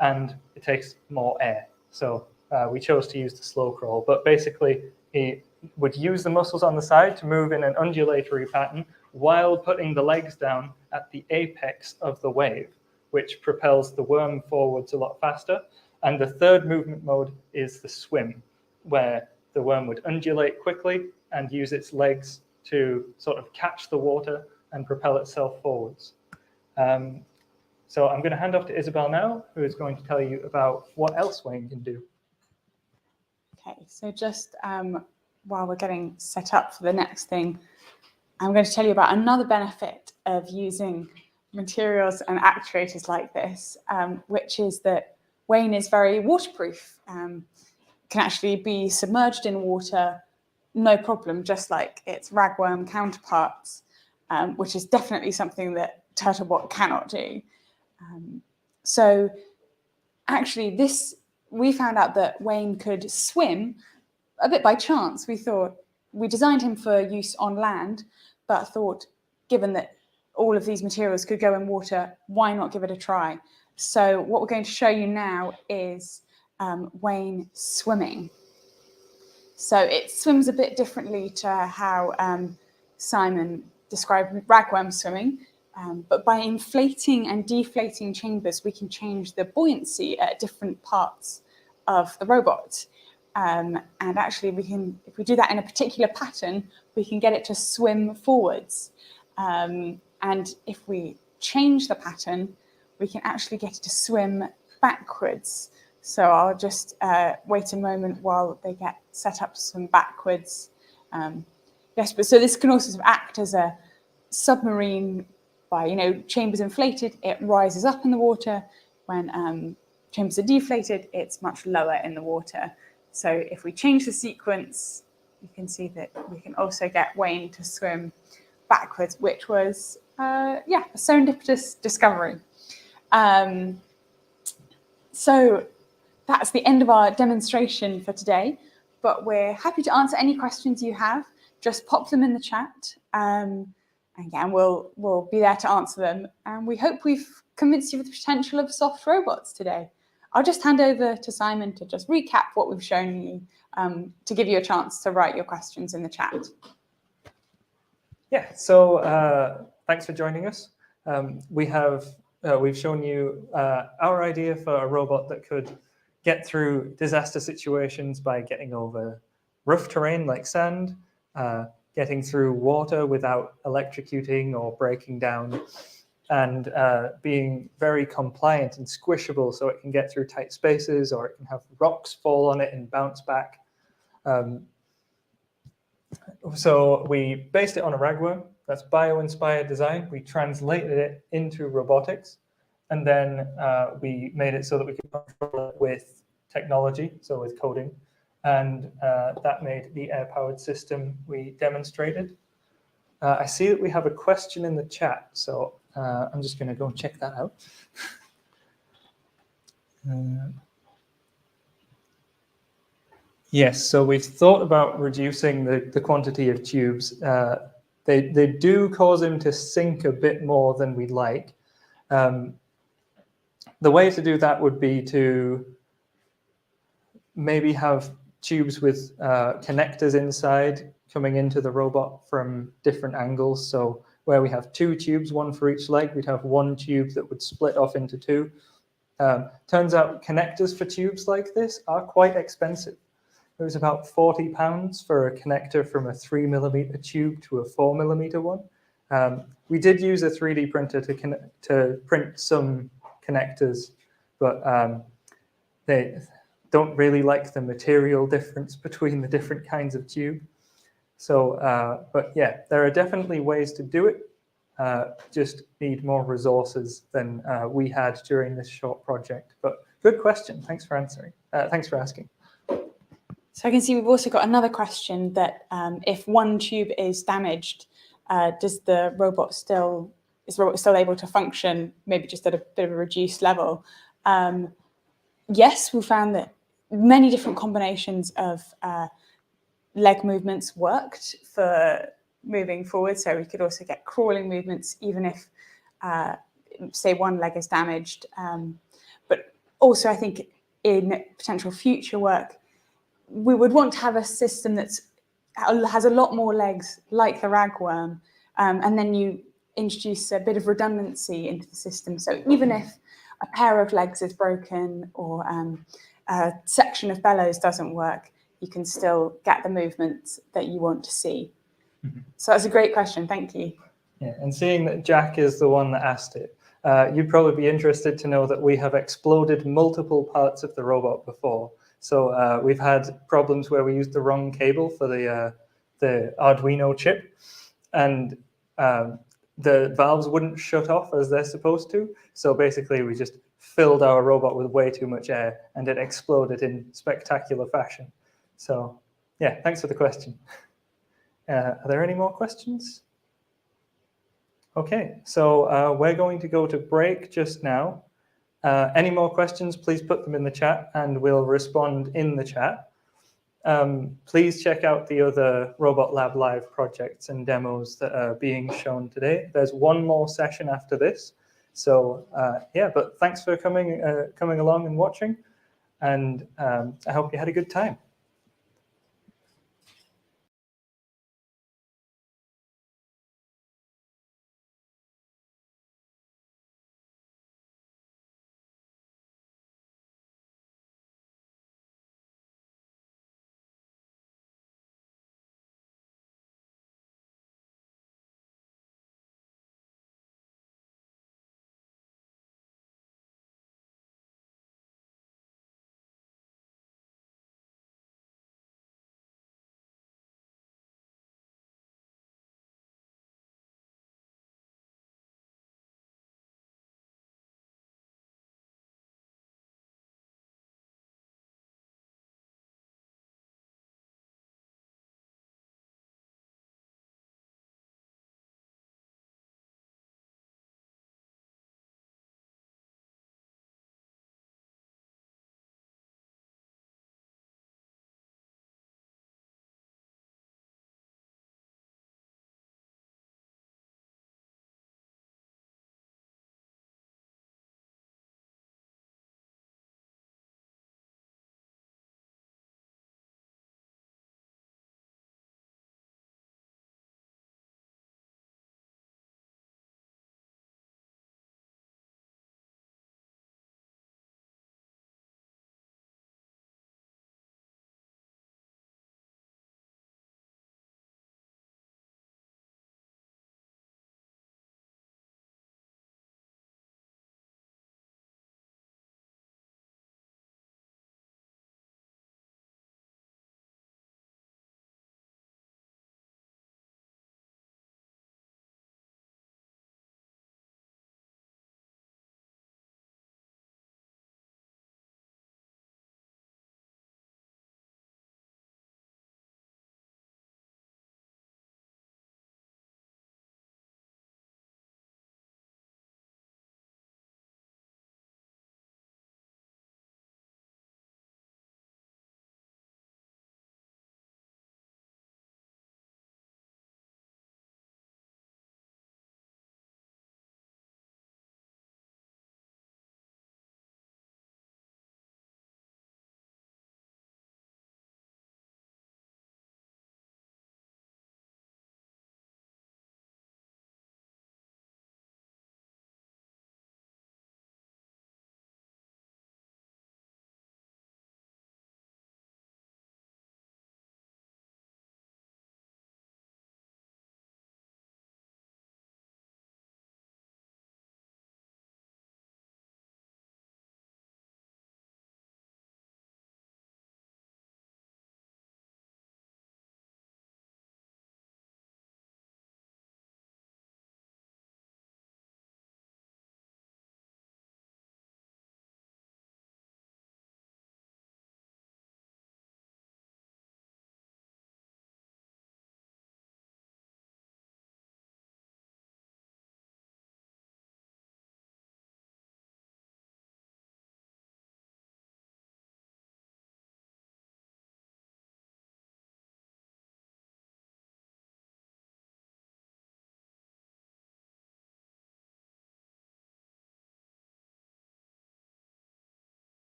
and it takes more air. So we chose to use the slow crawl, but basically he would use the muscles on the side to move in an undulatory pattern while putting the legs down at the apex of the wave, which propels the worm forwards a lot faster. And the third movement mode is the swim, where the worm would undulate quickly and use its legs to sort of catch the water and propel itself forwards. So I'm going to hand off to Isabel now, who is going to tell you about what else Wayne can do. Okay, so just while we're getting set up for the next thing, I'm going to tell you about another benefit of using materials and actuators like this, which is that Wayne is very waterproof, can actually be submerged in water, no problem, just like its ragworm counterparts, which is definitely something that TurtleBot cannot do. So actually we found out that Wayne could swim a bit by chance. We designed him for use on land, but thought, given that all of these materials could go in water, why not give it a try? So what we're going to show you now is Wayne swimming. So it swims a bit differently to how Simon described ragworm swimming, but by inflating and deflating chambers, we can change the buoyancy at different parts of the robot. And actually, if we do that in a particular pattern, we can get it to swim forwards. And if we change the pattern, we can actually get it to swim backwards. So I'll just wait a moment while they get set up to swim backwards. Yes, but so this can also sort of act as a submarine by, chambers inflated, it rises up in the water. When chambers are deflated, it's much lower in the water. So if we change the sequence, you can see that we can also get Wayne to swim backwards, which was, a serendipitous discovery. So that's the end of our demonstration for today, but we're happy to answer any questions you have. Just pop them in the chat. Again, we'll be there to answer them. And we hope we've convinced you of the potential of soft robots today. I'll just hand over to Simon to just recap what we've shown you, to give you a chance to write your questions in the chat. Yeah, so thanks for joining us. We've shown you our idea for a robot that could get through disaster situations by getting over rough terrain like sand, getting through water without electrocuting or breaking down, and being very compliant and squishable, so it can get through tight spaces, or it can have rocks fall on it and bounce back. So we based it on a ragworm. That's bio-inspired design. We translated it into robotics, and then we made it so that we could control it with technology, so with coding, and that made the air-powered system we demonstrated. I see that we have a question in the chat, so I'm just going to go and check that out. Yes, so we've thought about reducing the quantity of tubes. They do cause him to sink a bit more than we'd like. The way to do that would be to maybe have tubes with connectors inside coming into the robot from different angles. So where we have two tubes, one for each leg, we'd have one tube that would split off into two. Turns out connectors for tubes like this are quite expensive. It was about £40 for a connector from a 3mm tube to a 4mm one. We did use a 3D printer to print some connectors, but they don't really like the material difference between the different kinds of tube. So, but yeah, there are definitely ways to do it. Just need more resources than we had during this short project. But good question. Thanks for answering. Thanks for asking. So I can see we've also got another question that if one tube is damaged, is the robot still able to function, maybe just at a bit of a reduced level? Yes, we found that many different combinations of leg movements worked for moving forward. So we could also get crawling movements, even if, say, one leg is damaged. But also, I think in potential future work, we would want to have a system that has a lot more legs, like the ragworm, and then you introduce a bit of redundancy into the system. So even if a pair of legs is broken or a section of bellows doesn't work, you can still get the movements that you want to see. Mm-hmm. So that's a great question. Thank you. Yeah, and seeing that Jack is the one that asked it, you'd probably be interested to know that we have exploded multiple parts of the robot before. So we've had problems where we used the wrong cable for the Arduino chip, and the valves wouldn't shut off as they're supposed to. So basically, we just filled our robot with way too much air, and it exploded in spectacular fashion. So yeah, thanks for the question. Are there any more questions? Okay, so we're going to go to break just now. Any more questions, please put them in the chat and we'll respond in the chat. Please check out the other Robot Lab Live projects and demos that are being shown today. There's one more session after this. So yeah, but thanks for coming along and watching. And I hope you had a good time.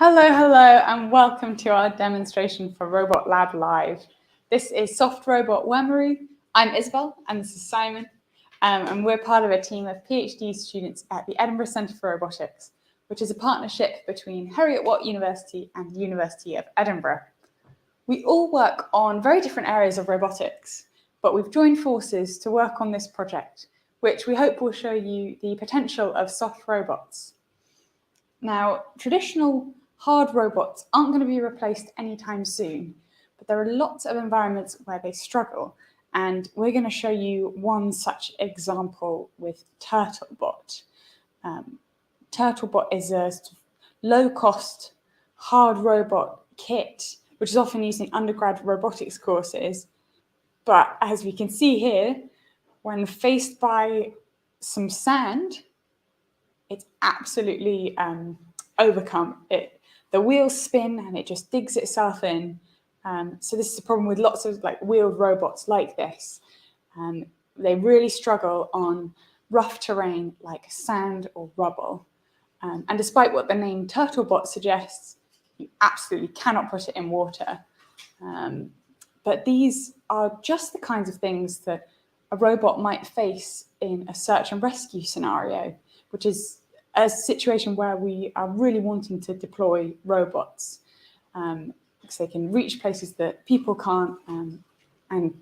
Hello, and welcome to our demonstration for Robot Lab Live. This is Soft Robot Wormery. I'm Isabel, and this is Simon, and we're part of a team of PhD students at the Edinburgh Centre for Robotics, which is a partnership between Heriot-Watt University and the University of Edinburgh. We all work on very different areas of robotics, but we've joined forces to work on this project, which we hope will show you the potential of soft robots. Now, traditional hard robots aren't going to be replaced anytime soon, but there are lots of environments where they struggle, and we're going to show you one such example with TurtleBot. TurtleBot is a low-cost hard robot kit, which is often used in undergrad robotics courses. But as we can see here, when faced by some sand, it's absolutely overcome it. The wheels spin and it just digs itself in. So this is a problem with lots of wheeled robots like this. They really struggle on rough terrain like sand or rubble. And despite what the name TurtleBot suggests, you absolutely cannot put it in water. But these are just the kinds of things that a robot might face in a search and rescue scenario, which is a situation where we are really wanting to deploy robots because they can reach places that people can't and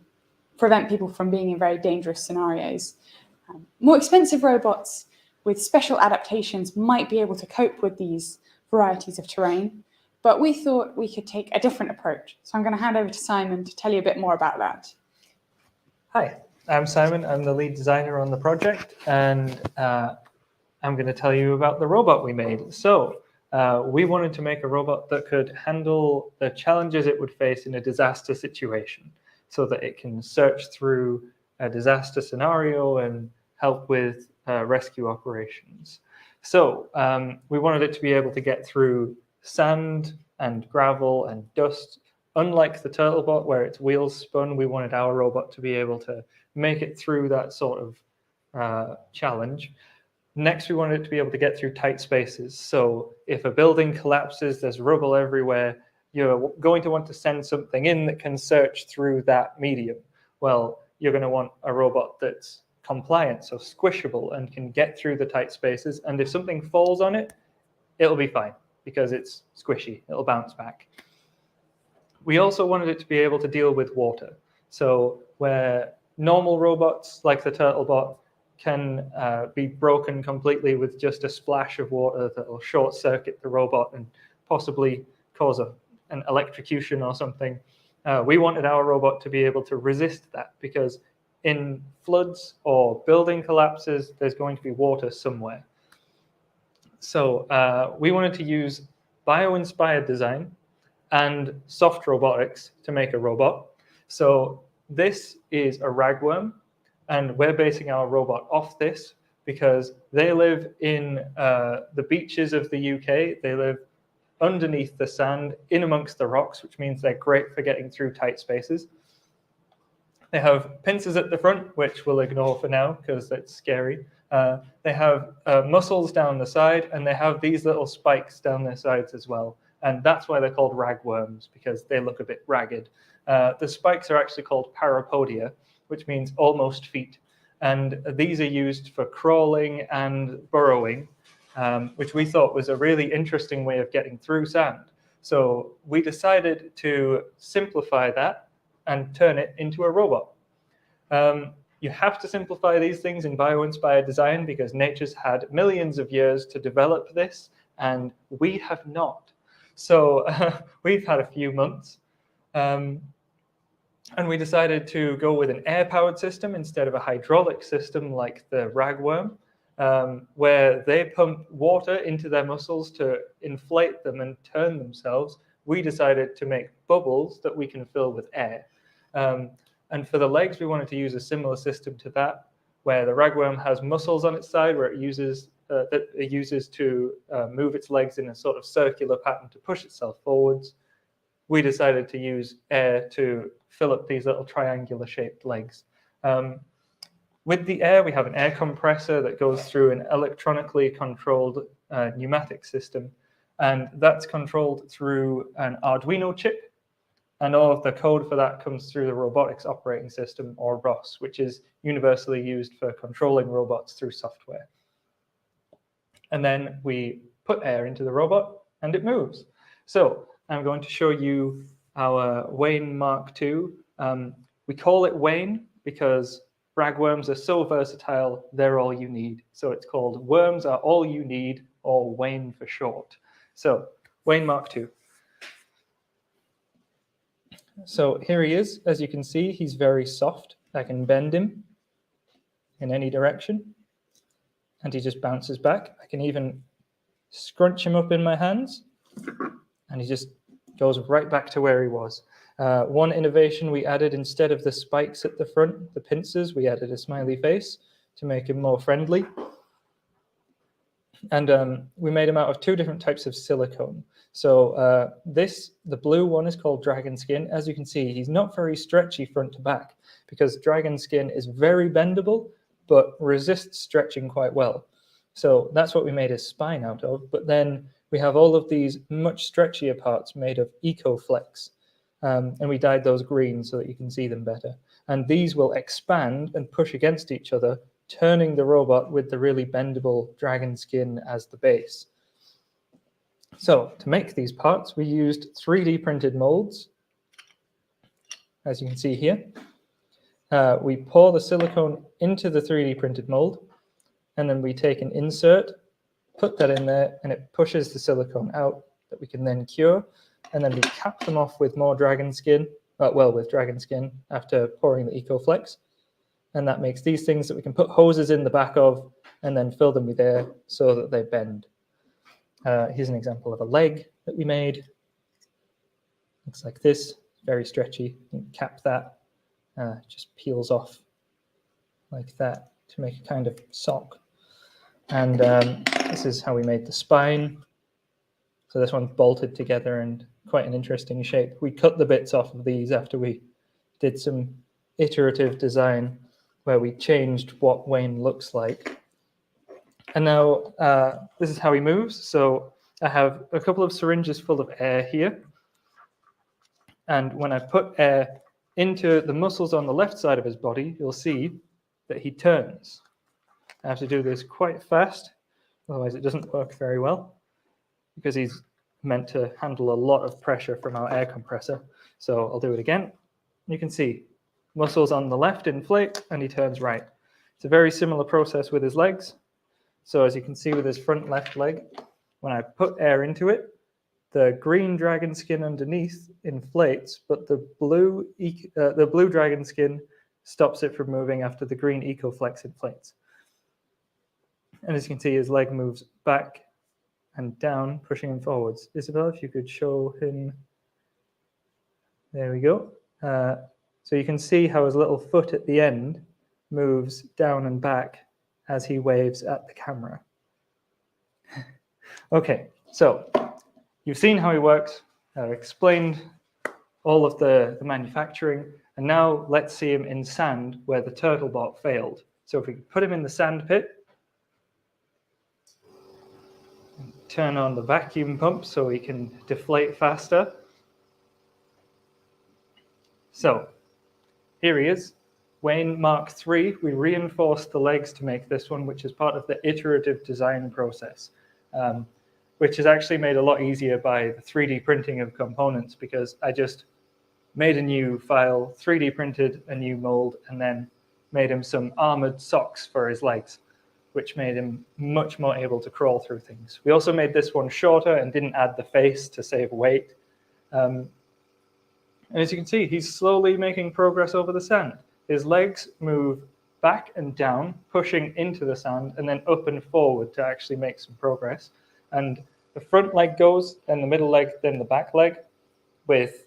prevent people from being in very dangerous scenarios. More expensive robots with special adaptations might be able to cope with these varieties of terrain, but we thought we could take a different approach. So I'm going to hand over to Simon to tell you a bit more about that. Hi, I'm Simon. I'm the lead designer on the project, and I'm going to tell you about the robot we made. So we wanted to make a robot that could handle the challenges it would face in a disaster situation so that it can search through a disaster scenario and help with rescue operations. So we wanted it to be able to get through sand and gravel and dust. Unlike the TurtleBot, where its wheels spun, we wanted our robot to be able to make it through that sort of challenge. Next, we wanted it to be able to get through tight spaces. So if a building collapses, there's rubble everywhere, you're going to want to send something in that can search through that medium. Well, you're going to want a robot that's compliant, so squishable, and can get through the tight spaces. And if something falls on it, it'll be fine because it's squishy. It'll bounce back. We also wanted it to be able to deal with water. So where normal robots like the TurtleBot can be broken completely with just a splash of water that will short circuit the robot and possibly cause an electrocution or something. We wanted our robot to be able to resist that because in floods or building collapses, there's going to be water somewhere. So we wanted to use bio-inspired design and soft robotics to make a robot. So this is a ragworm, and we're basing our robot off this because they live in the beaches of the UK. They live underneath the sand, in amongst the rocks, which means they're great for getting through tight spaces. They have pincers at the front, which we'll ignore for now because it's scary. They have muscles down the side, and they have these little spikes down their sides as well. And that's why they're called ragworms, because they look a bit ragged. The spikes are actually called parapodia, which means almost feet. And these are used for crawling and burrowing, which we thought was a really interesting way of getting through sand. So we decided to simplify that and turn it into a robot. You have to simplify these things in bio-inspired design because nature's had millions of years to develop this, and we have not. So we've had a few months. And we decided to go with an air-powered system instead of a hydraulic system like the ragworm, where they pump water into their muscles to inflate them and turn themselves. We decided to make bubbles that we can fill with air. And for the legs, we wanted to use a similar system to that, where the ragworm has muscles on its side where it uses to move its legs in a sort of circular pattern to push itself forwards. We decided to use air to fill up these little triangular shaped legs. With the air, we have an air compressor that goes through an electronically controlled pneumatic system. And that's controlled through an Arduino chip. And all of the code for that comes through the robotics operating system, or ROS, which is universally used for controlling robots through software. And then we put air into the robot and it moves. So I'm going to show you our Wayne Mark II. We call it Wayne because ragworms are so versatile, they're all you need. So it's called Worms Are All You Need, or Wayne for short. So Wayne Mark II. So here he is. As you can see, he's very soft. I can bend him in any direction, and he just bounces back. I can even scrunch him up in my hands, and he just goes right back to where he was. One innovation we added, instead of the spikes at the front, the pincers, we added a smiley face to make him more friendly. And we made him out of 2 different types of silicone. So the blue one is called dragon skin. As you can see, he's not very stretchy front to back because dragon skin is very bendable, but resists stretching quite well. So that's what we made his spine out of. But then we have all of these much stretchier parts made of EcoFlex. And we dyed those green so that you can see them better. And these will expand and push against each other, turning the robot with the really bendable dragon skin as the base. So to make these parts, we used 3D printed molds, as you can see here. We pour the silicone into the 3D printed mold, and then we take an insert, put that in there, and it pushes the silicone out that we can then cure. And then we cap them off with more dragon skin, with dragon skin after pouring the EcoFlex. And that makes these things that we can put hoses in the back of and then fill them with air so that they bend. Here's an example of a leg that we made. Looks like this, very stretchy. You can cap that, just peels off like that to make a kind of sock. And this is how we made the spine. So this one's bolted together and quite an interesting shape. We cut the bits off of these after we did some iterative design where we changed what Wayne looks like. And now this is how he moves. So I have a couple of syringes full of air here. And when I put air into the muscles on the left side of his body, you'll see that he turns. I have to do this quite fast, otherwise it doesn't work very well, because he's meant to handle a lot of pressure from our air compressor. So I'll do it again. You can see muscles on the left inflate and he turns right. It's a very similar process with his legs. So as you can see with his front left leg, when I put air into it, the green dragon skin underneath inflates, but the blue dragon skin stops it from moving after the green EcoFlex inflates. And as you can see, his leg moves back and down, pushing him forwards. Isabel, if you could show him. There we go. So you can see how his little foot at the end moves down and back as he waves at the camera. Okay, so you've seen how he works. I've explained all of the manufacturing, and now let's see him in sand where the TurtleBot failed. So if we put him in the sand pit, turn on the vacuum pump so he can deflate faster. So here he is, Wayne Mark III. We reinforced the legs to make this one, which is part of the iterative design process, which is actually made a lot easier by the 3D printing of components, because I just made a new file, 3D printed a new mold, and then made him some armored socks for his legs, which made him much more able to crawl through things. We also made this one shorter and didn't add the face to save weight. And as you can see, he's slowly making progress over the sand. His legs move back and down, pushing into the sand, and then up and forward to actually make some progress. And the front leg goes, then the middle leg, then the back leg, with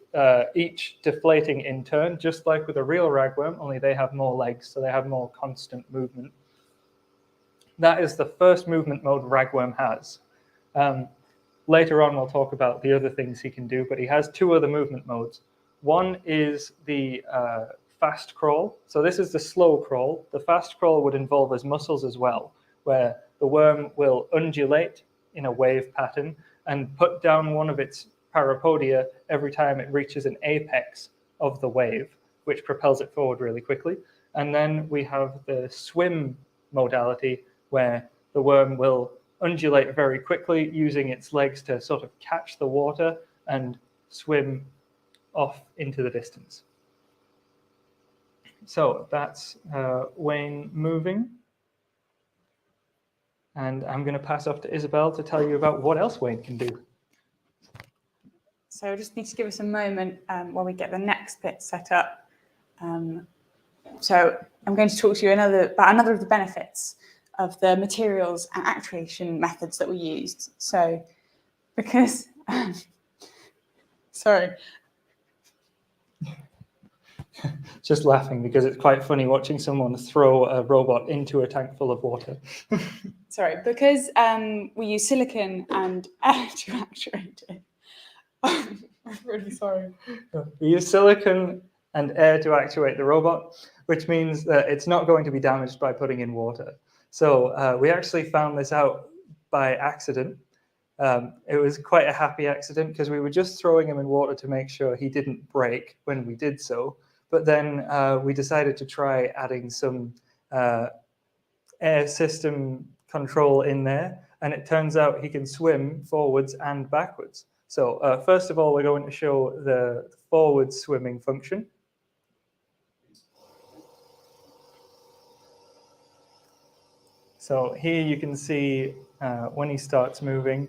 each deflating in turn, just like with a real ragworm, only they have more legs, so they have more constant movement. That is the first movement mode ragworm has. Later on, we'll talk about the other things he can do, but he has two other movement modes. One is the fast crawl. So this is the slow crawl. The fast crawl would involve his muscles as well, where the worm will undulate in a wave pattern, and put down one of its parapodia every time it reaches an apex of the wave, which propels it forward really quickly. And then we have the swim modality, where the worm will undulate very quickly using its legs to sort of catch the water and swim off into the distance. So that's Wayne moving. And I'm going to pass off to Isabel to tell you about what else Wayne can do. So I just need to give us a moment while we get the next bit set up. So I'm going to talk to you about another of the benefits of the materials and actuation methods that we used. So because, sorry. Just laughing because it's quite funny watching someone throw a robot into a tank full of water. Sorry, because we use silicon and air to actuate it. I'm really sorry. We use silicon and air to actuate the robot, which means that it's not going to be damaged by putting in water. So we actually found this out by accident. It was quite a happy accident because we were just throwing him in water to make sure he didn't break when we did so. But then we decided to try adding some air system control in there, and it turns out he can swim forwards and backwards. So first of all, we're going to show the forward swimming function. So here you can see when he starts moving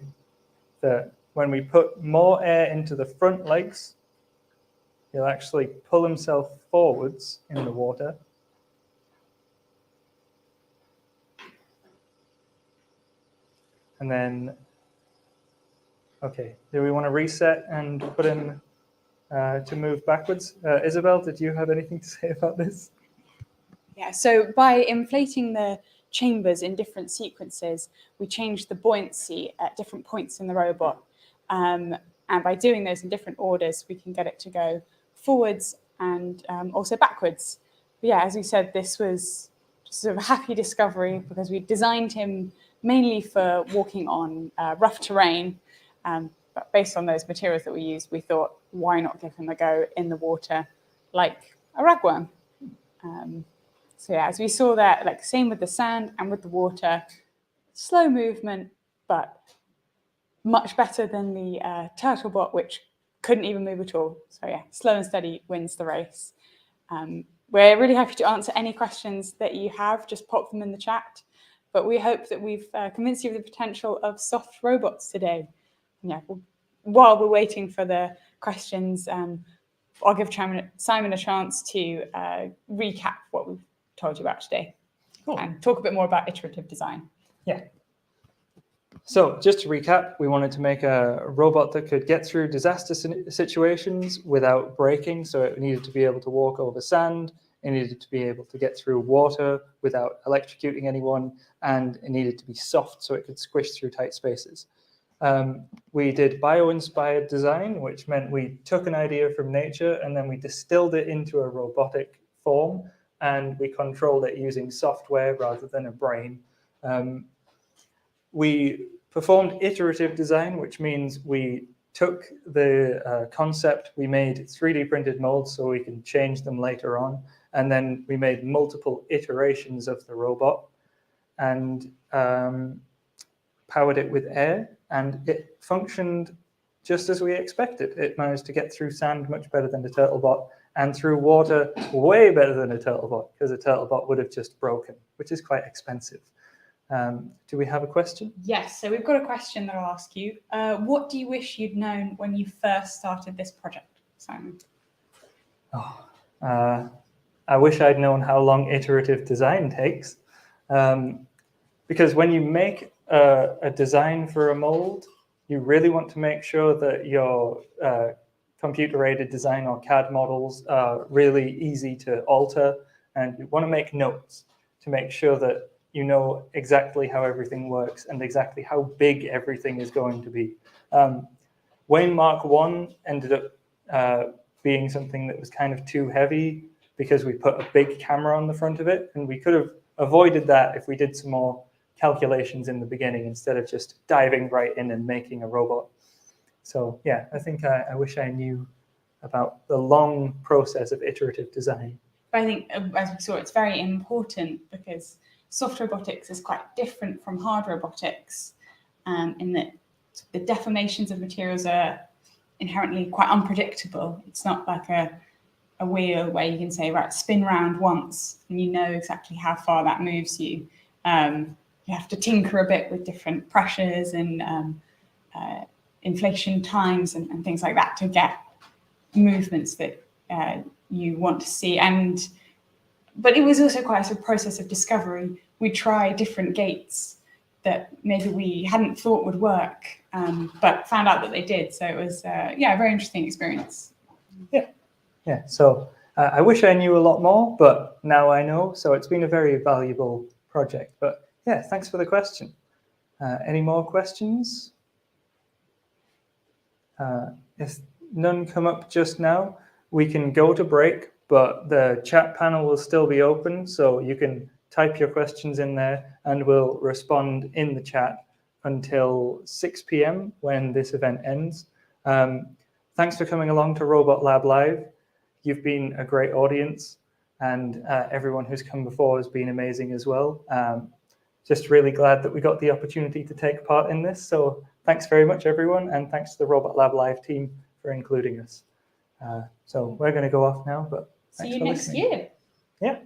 that when we put more air into the front legs, he'll actually pull himself forwards in the water. And then, okay, do we want to reset and put him to move backwards? Isabel, did you have anything to say about this? Yeah, so by inflating the chambers in different sequences, we change the buoyancy at different points in the robot. And by doing those in different orders, we can get it to go forwards and also backwards. But yeah, as we said, this was just sort of a happy discovery because we designed him mainly for walking on rough terrain. But based on those materials that we used, we thought, why not give him a go in the water like a ragworm? So yeah, as we saw that, like same with the sand and with the water, slow movement, but much better than the TurtleBot, which couldn't even move at all. So yeah, slow and steady wins the race. We're really happy to answer any questions that you have, just pop them in the chat. But we hope that we've convinced you of the potential of soft robots today. Yeah, while we're waiting for the questions, I'll give Simon a chance to recap what we've told you about today. Cool. And talk a bit more about iterative design. Yeah. So just to recap, we wanted to make a robot that could get through disaster situations without breaking. So it needed to be able to walk over sand. It needed to be able to get through water without electrocuting anyone. And it needed to be soft so it could squish through tight spaces. We did bio-inspired design, which meant we took an idea from nature and then we distilled it into a robotic form. And we controlled it using software rather than a brain. We performed iterative design, which means we took the concept, we made 3D printed molds so we can change them later on, and then we made multiple iterations of the robot and powered it with air, and it functioned just as we expected. It managed to get through sand much better than the TurtleBot, and through water way better than a TurtleBot, because a TurtleBot would have just broken, which is quite expensive. Do we have a question? Yes, so we've got a question that I'll ask you. What do you wish you'd known when you first started this project, Simon? I wish I'd known how long iterative design takes. Because when you make a design for a mold, you really want to make sure that your computer-aided design or CAD models are really easy to alter, and you want to make notes to make sure that you know exactly how everything works and exactly how big everything is going to be. Wayne Mark I ended up being something that was kind of too heavy because we put a big camera on the front of it, and we could have avoided that if we did some more calculations in the beginning instead of just diving right in and making a robot. So yeah, I think I wish I knew about the long process of iterative design. But I think, as we saw, it's very important because soft robotics is quite different from hard robotics in that the deformations of materials are inherently quite unpredictable. It's not like a wheel where you can say, right, spin round once and you know exactly how far that moves you. You have to tinker a bit with different pressures and inflation times and things like that to get movements that you want to see. But it was also quite a process of discovery. We tried different gates that maybe we hadn't thought would work, but found out that they did. So it was, a very interesting experience. Yeah. So I wish I knew a lot more, but now I know. So it's been a very valuable project. But yeah, thanks for the question. Any more questions? If none come up just now, we can go to break, but the chat panel will still be open. So you can type your questions in there and we'll respond in the chat until 6 p.m. when this event ends. Thanks for coming along to Robot Lab Live. You've been a great audience, and everyone who's come before has been amazing as well. Just really glad that we got the opportunity to take part in this. So thanks very much, everyone, and thanks to the Robot Lab Live team for including us. So we're going to go off now, but thanks for listening. See you next year. Yeah.